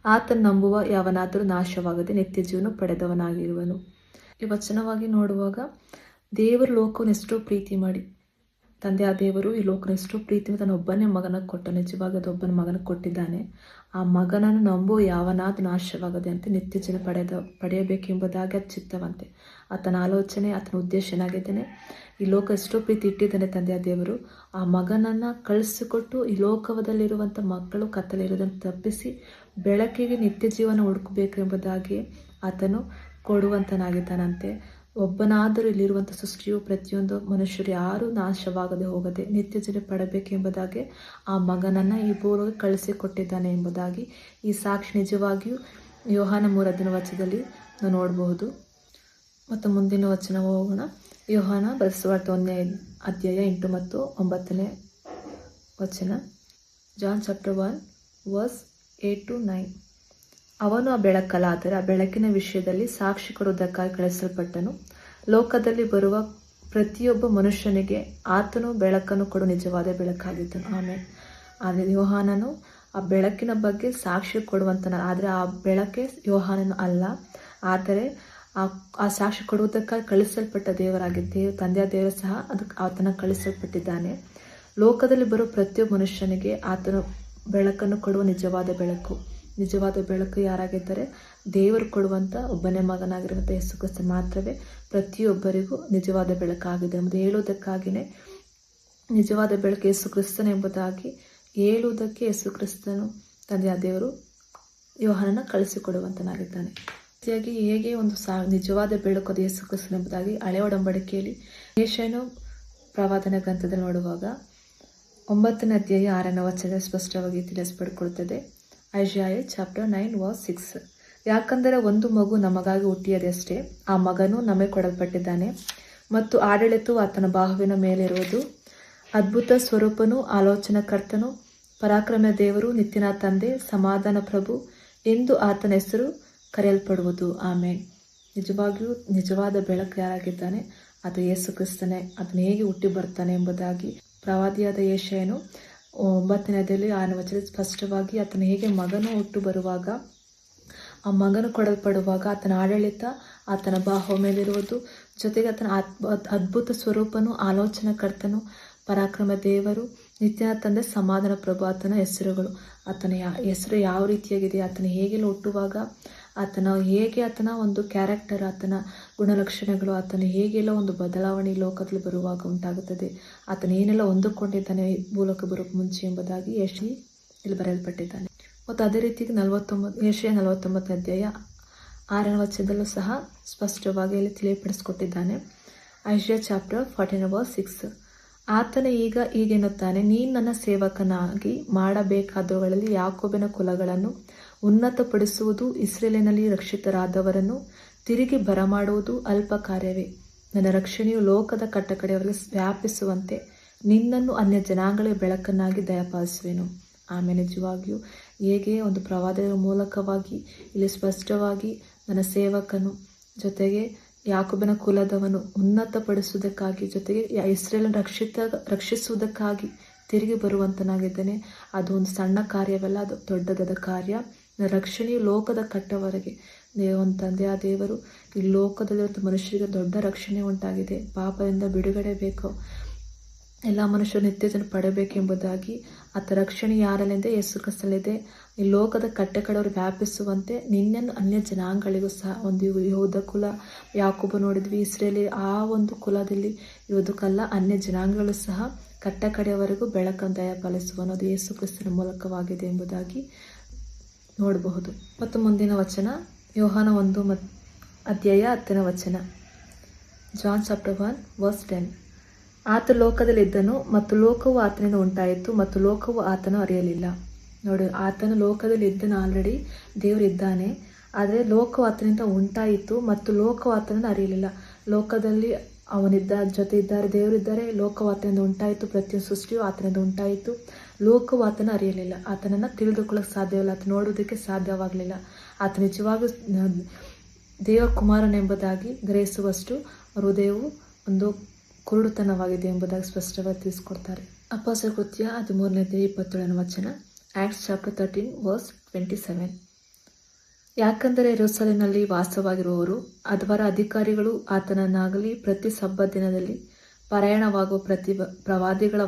ಆತನ ನಂಬುವ ಯಾವನಾದರೂ ನಾಶವಾಗದೆ ನಿತ್ಯ ಜೀವನ ಪಡೆದವನಾಗಿರುವನು. ಈ ವಚನವಾಗಿ ನೋಡುವಾಗ ದೇವರು ಲೋಕವನ್ನು ಎಷ್ಟೋ ಪ್ರೀತಿ ಮಾಡಿ, ತಂದೆ ಆ ದೇವರು ಈ ಲೋಕನ ಎಷ್ಟೋ ಪ್ರೀತಿ ತನ್ನ ಒಬ್ಬನೇ ಮಗನ ಕೊಟ್ಟ, ನಿಜವಾಗಿ ಅದೊಬ್ಬನ ಮಗನ ಕೊಟ್ಟಿದ್ದಾನೆ. ಆ ಮಗನನ್ನು ನಂಬುವ ಯಾವನಾದ್ರೂ ನಾಶವಾಗದೆ ಅಂತ ನಿತ್ಯ ಜೀವನ ಪಡೆಯಬೇಕೆಂಬುದಾಗಿ ಅದು ಚಿತ್ತವಂತೆ. ಆತನ ಆಲೋಚನೆ, ಆತನ ಉದ್ದೇಶ ಏನಾಗಿದ್ದಾನೆ, ಈ ಲೋಕ ಎಷ್ಟೋ ಪ್ರೀತಿ ಇಟ್ಟಿದ್ದಾನೆ ತಂದೆ ಆ ದೇವರು, ಆ ಮಗನನ್ನು ಕಳಿಸಿಕೊಟ್ಟು ಈ ಲೋಕದಲ್ಲಿರುವಂಥ ಮಕ್ಕಳು ಕತ್ತಲಿರುವುದನ್ನು ತಪ್ಪಿಸಿ ಬೆಳಕಿಗೆ ನಿತ್ಯ ಜೀವನ ಹುಡುಕಬೇಕು ಎಂಬುದಾಗಿ ಆತನು ಕೊಡುವಂತನಾಗಿದ್ದಾನಂತೆ. ಒಬ್ಬನಾದರೂ ಇಲ್ಲಿರುವಂಥ ಸೃಷ್ಟಿಯು ಪ್ರತಿಯೊಂದು ಮನುಷ್ಯರು ಯಾರೂ ನಾಶವಾಗದೆ ಹೋಗದೆ ನಿತ್ಯ ಜೀವ ಪಡಬೇಕೆಂಬುದಾಗಿ ಆ ಮಗನನ್ನು ಈ ಭೂಮಿಗೆ ಕಳಿಸಿಕೊಟ್ಟಿದ್ದಾನೆ ಎಂಬುದಾಗಿ ಈ ಸಾಕ್ಷಿ ನಿಜವಾಗಿಯೂ ಯೋಹಾನ 3ನೇ ವಚನದಲ್ಲಿ ನಾವು ನೋಡಬಹುದು. ಮತ್ತು ಮುಂದಿನ ವಚನ ಹೋಗೋಣ. ಯೋಹಾನ ಬರೆದ ಸುವಾರ್ತೆ 1ನೇ ಅಧ್ಯಾಯ 8 ಮತ್ತು 9ನೇ ವಚನ. John chapter 1 verse 8 to 9. ಅವನು ಆ ಬೆಳಕಲ್ಲ, ಆದರೆ ಆ ಬೆಳಕಿನ ವಿಷಯದಲ್ಲಿ ಸಾಕ್ಷಿ ಕೊಡುವುದಕ್ಕಾಗಿ ಕಳಿಸಲ್ಪಟ್ಟನು. ಲೋಕದಲ್ಲಿ ಬರುವ ಪ್ರತಿಯೊಬ್ಬ ಮನುಷ್ಯನಿಗೆ ಆತನು ಬೆಳಕನ್ನು ಕೊಡು ನಿಜವಾದ ಬೆಳಕಾಗಿದ್ದನು. ಆಮೇಲೆ ಆದರೆ ಯೋಹಾನನು ಆ ಬೆಳಕಿನ ಬಗ್ಗೆ ಸಾಕ್ಷಿ ಕೊಡುವಂತನ, ಆದರೆ ಆ ಬೆಳಕೆ ಯೋಹಾನನು ಅಲ್ಲ, ಆದರೆ ಆ ಸಾಕ್ಷಿ ಕೊಡುವುದಕ್ಕಾಗಿ ಕಳಿಸಲ್ಪಟ್ಟ ದೇವರಾಗಿದ್ದ ತಂದೆಯ ದೇವರು ಸಹ ಅದಕ್ಕೆ ಆತನ ಕಳಿಸಲ್ಪಟ್ಟಿದ್ದಾನೆ. ಲೋಕದಲ್ಲಿ ಬರುವ ಪ್ರತಿಯೊಬ್ಬ ಮನುಷ್ಯನಿಗೆ ಆತನು ಬೆಳಕನ್ನು ಕೊಡುವ ನಿಜವಾದ ಬೆಳಕು. ನಿಜವಾದ ಬೆಳಕು ಯಾರಾಗಿದ್ದರೆ ದೇವರು ಕೊಡುವಂಥ ಒಬ್ಬನೇ ಮಗನಾಗಿರುವಂಥ ಯೇಸು ಕ್ರಿಸ್ತ ಮಾತ್ರವೇ ಪ್ರತಿಯೊಬ್ಬರಿಗೂ ನಿಜವಾದ ಬೆಳಕಾಗಿದೆ ಎಂಬುದು ಹೇಳುವುದಕ್ಕಾಗಿಯೇ ನಿಜವಾದ ಬೆಳಕು ಯೇಸು ಕ್ರಿಸ್ತನ ಎಂಬುದಾಗಿ ಹೇಳುವುದಕ್ಕೆ ಯೇಸು ಕ್ರಿಸ್ತನು ತಂದೆಯ ದೇವರು ಯೋಹಾನನ ಕಳಿಸಿಕೊಡುವಂತನಾಗಿದ್ದಾನೆ. ರೀತಿಯಾಗಿ ಹೇಗೆ ಒಂದು ನಿಜವಾದ ಬೆಳಕು ಅದು ಯೇಸು ಕ್ರಿಸ್ತನ ಎಂಬುದಾಗಿ ಹಳೆಯ ಒಡಂಬಡಿಕೆಯಲ್ಲಿ ಯೆಶಾಯನು ಪ್ರವಾದನ ಗ್ರಂಥದಲ್ಲಿ ನೋಡುವಾಗ 9ನೇ ಅಧ್ಯಾಯ 6ನೇ ವಚನ ಸ್ಪಷ್ಟವಾಗಿ ತಿಳಿಸಲ್ಪಡುತ್ತದೆ. ಐಸಾಯ ಚಾಪ್ಟರ್ 9 ವರ್ಸ್ 6. ಯಾಕಂದರೆ ಒಂದು ಮಗು ನಮಗಾಗಿ ಹುಟ್ಟಿಯದಷ್ಟೇ, ಆ ಮಗನು ನಮಗೆ ಕೊಡಲ್ಪಟ್ಟಿದ್ದಾನೆ ಮತ್ತು ಆಡಳಿತವು ಆತನ ಬಾಹುವಿನ ಮೇಲಿರುವುದು. ಅದ್ಭುತ ಸ್ವರೂಪನು, ಆಲೋಚನಾಕರ್ತನು, ಪರಾಕ್ರಮ ದೇವರು, ನಿತ್ಯನ ತಂದೆ, ಸಮಾಧಾನ ಪ್ರಭು ಎಂದು ಆತನ ಹೆಸರು ಕರೆಯಲ್ಪಡುವುದು. ಆಮೇಲೆ ನಿಜವಾಗಿಯೂ ನಿಜವಾದ ಬೆಳಕು ಯಾರಾಗಿದ್ದಾನೆ ಅದು ಯೇಸು ಕ್ರಿಸ್ತನೇ. ಅದನ್ನು ಹೇಗೆ ಹುಟ್ಟಿ ಬರ್ತಾನೆ ಎಂಬುದಾಗಿ ಪ್ರವಾದಿಯಾದ ಯೆಶಾಯನು 9ನೇ ಅಧ್ಯಾಯದಲ್ಲಿ 6ನೇ ವಚನ ಸ್ಪಷ್ಟವಾಗಿ ಆತನ ಹೇಗೆ ಮಗನು ಹುಟ್ಟು ಬರುವಾಗ, ಆ ಮಗನು ಕೊಡಲ್ಪಡುವಾಗ ಆತನ ಆಡಳಿತ ಆತನ ಬಾಹುವ ಮೇಲಿರುವುದು, ಜೊತೆಗೆ ಆತನ ಅದ್ಭುತ ಸ್ವರೂಪನು, ಆಲೋಚನಾಕರ್ತನು, ಪರಾಕ್ರಮ ದೇವರು, ನಿತ್ಯನ ತಂದೆ, ಸಮಾಧಾನ ಪ್ರಭು ಆತನ ಹೆಸರುಗಳು. ಆತನ ಹೆಸರು ಯಾವ ರೀತಿಯಾಗಿದೆ, ಆತನ ಹೇಗೆಲ್ಲ ಹುಟ್ಟುವಾಗ ಆತನ ಹೇಗೆ ಆತನ ಒಂದು ಕ್ಯಾರೆಕ್ಟರ್, ಆತನ ಗುಣಲಕ್ಷಣಗಳು, ಆತನ ಹೇಗೆಲ್ಲ ಒಂದು ಬದಲಾವಣೆ ಲೋಕದಲ್ಲಿ ಬರುವಾಗ ಉಂಟಾಗುತ್ತದೆ, ಆತನ ಏನೆಲ್ಲ ಹೊಂದಿಕೊಂಡಿದ್ದಾನೆ ಭೂಲೋಕ ಬರೋಕ್ಕೆ ಮುಂಚೆ ಎಂಬುದಾಗಿ ಯೆಶಾಯ ಇಲ್ಲಿ ಬರೆಯಲ್ಪಟ್ಟಿದ್ದಾನೆ. ಮತ್ತು ಅದೇ ರೀತಿ ಯೆಶಾಯ 49ನೇ ಅಧ್ಯಾಯ 6ನೇ ವಚನದಲ್ಲೂ ಸಹ ಸ್ಪಷ್ಟವಾಗಿ ಇಲ್ಲಿ ತಿಳಿಯಪಡಿಸಿಕೊಟ್ಟಿದ್ದಾನೆ. ಐಸಾಯ ಚಾಪ್ಟರ್ 14 ವರ್ಸ್ 6. ಆತನ ಈಗ ಹೀಗೆನ್ನುತ್ತಾನೆ, ನೀನು ನನ್ನ ಸೇವಕನಾಗಿ ಮಾಡಬೇಕಾದವುಗಳಲ್ಲಿ ಯಾಕೋಬನ ಕುಲಗಳನ್ನು ಉನ್ನತಪಡಿಸುವುದು, ಇಸ್ರೇಲಿನಲ್ಲಿ ರಕ್ಷಿತರಾದವರನ್ನು ತಿರುಗಿ ಬರಮಾಡುವುದು ಅಲ್ಪ ಕಾರ್ಯವೇ. ನನ್ನ ರಕ್ಷಣೆಯು ಲೋಕದ ಕಟ್ಟಕಡೆಯವರೆಗೆ ವ್ಯಾಪಿಸುವಂತೆ ನಿನ್ನನ್ನು ಅನ್ಯ ಜನಾಂಗಗಳಿಗೆ ಬೆಳಕನ್ನಾಗಿ ದಯಪಾಲಿಸುವೆನು. ಆಮೇಲೆ ನಿಜವಾಗಿಯೂ ಹೇಗೆ ಒಂದು ಪ್ರವಾದದ ಮೂಲಕವಾಗಿ ಇಲ್ಲಿ ಸ್ಪಷ್ಟವಾಗಿ ನನ್ನ ಸೇವಕನು, ಜೊತೆಗೆ ಯಾಕೋಬನ ಕುಲದವನು ಉನ್ನತಪಡಿಸುವುದಕ್ಕಾಗಿ, ಜೊತೆಗೆ ಇಸ್ರೇಲನ್ನು ರಕ್ಷಿಸುವುದಕ್ಕಾಗಿ ತಿರುಗಿ ಬರುವಂತನಾಗಿದ್ದಾನೆ. ಅದು ಒಂದು ಸಣ್ಣ ಕಾರ್ಯವಲ್ಲ, ಅದು ದೊಡ್ಡದಾದ ಕಾರ್ಯ. ರಕ್ಷಣೆಯು ಲೋಕದ ಕಟ್ಟವರೆಗೆ ಒಂದು ತಂದೆಯ ದೇವರು ಈ ಲೋಕದಲ್ಲಿರುವಂಥ ಮನುಷ್ಯರಿಗೆ ದೊಡ್ಡ ರಕ್ಷಣೆ ಉಂಟಾಗಿದೆ. ಪಾಪದಿಂದ ಬಿಡುಗಡೆ ಬೇಕು, ಎಲ್ಲ ಮನುಷ್ಯರು ನಿತ್ಯ ಜನ ಪಡಬೇಕೆಂಬುದಾಗಿ ಆತ ರಕ್ಷಣೆ ಯಾರಲ್ಲಿದೆ, ಯೇಸು ಕ್ರಿಸ್ತನಲ್ಲಿದೆ. ಈ ಲೋಕದ ಕಟ್ಟೆಕಡೆಯವರು ವ್ಯಾಪಿಸುವಂತೆ ನಿನ್ನನ್ನು ಅನ್ಯ ಜನಾಂಗಗಳಿಗೂ ಸಹ, ಒಂದು ಯಹೂದ ಕುಲ ಯಾಕೋಬ ನೋಡಿದ್ವಿ, ಇಸ್ರೇಲಿ ಆ ಒಂದು ಕುಲದಲ್ಲಿ ಇರುವುದಕ್ಕಲ್ಲ, ಅನ್ಯ ಜನಾಂಗಗಳು ಸಹ ಕಟ್ಟ ಕಡೆಯವರೆಗೂ ಬೆಳಕನ್ನು ದಯಪಾಲಿಸುವ ಅನ್ನೋದು ಯೇಸು ಕ್ರಿಸ್ತನ ಮೂಲಕವಾಗಿದೆ ಎಂಬುದಾಗಿ ನೋಡಬಹುದು. ಮತ್ತು ಮುಂದಿನ ವಚನ ಯೋಹಾನ 1 ಅಧ್ಯಾಯ 10ನೇ ವಚನ. John chapter 1 verse 10. ಆತ ಲೋಕದಲ್ಲಿದ್ದನು ಮತ್ತು ಲೋಕವು ಆತನಿಂದ ಉಂಟಾಯಿತು ಮತ್ತು ಲೋಕವು ಆತನು ಅರಿಯಲಿಲ್ಲ. ನೋಡಿ, ಆತನು ಲೋಕದಲ್ಲಿ ಇದ್ದನು, ಆಲ್ರೆಡಿ ದೇವರಿದ್ದಾನೆ, ಆದರೆ ಲೋಕವು ಆತನಿಂದ ಉಂಟಾಯಿತು ಮತ್ತು ಲೋಕವು ಆತನನ್ನು ಅರಿಯಲಿಲ್ಲ. ಲೋಕದಲ್ಲಿ ಅವನಿದ್ದ ಜೊತೆ ಇದ್ದಾರೆ, ದೇವರಿದ್ದಾರೆ, ಲೋಕವು ಆತನಿಂದ ಉಂಟಾಯಿತು, ಪ್ರತಿಯೊಂದು ಸೃಷ್ಟಿಯು ಆತನಿಂದ ಉಂಟಾಯಿತು, ಲೋಕವು ಆತನ ಅರಿಯಲಿಲ್ಲ. ಆತನನ್ನು ತಿಳಿದುಕೊಳ್ಳೋಕೆ ಸಾಧ್ಯವಿಲ್ಲ, ಆತ ನೋಡುವುದಕ್ಕೆ ಸಾಧ್ಯವಾಗಲಿಲ್ಲ. ಆತ ನಿಜವಾಗೂ ದೇವಕುಮಾರನೆಂಬುದಾಗಿ ಗ್ರಹಿಸುವಷ್ಟು ಹೃದಯವು ಒಂದು ಕುರುಡುತನವಾಗಿದೆ ಎಂಬುದಾಗಿ ಸ್ಪಷ್ಟವಾಗಿ ತಿಳಿಸ್ಕೊಡ್ತಾರೆ. ಅಪೊಸ್ತಲರ ಕೃತ್ಯ 13ನೇ ಅಧ್ಯಾಯ 27ನೇ ವಚನ. Acts chapter 13 verse 27. ಯಾಕಂದರೆ ಯೆರೂಸಲೇಮಿನಲ್ಲಿ ವಾಸವಾಗಿರುವವರು ಅದರ ಅಧಿಕಾರಿಗಳು ಆತನನ್ನಾಗಲಿ ಪ್ರತಿ ಸಬ್ಬತ್ ದಿನದಲ್ಲಿ ಪಾರಾಯಣವಾಗುವ ಪ್ರವಾದಿಗಳ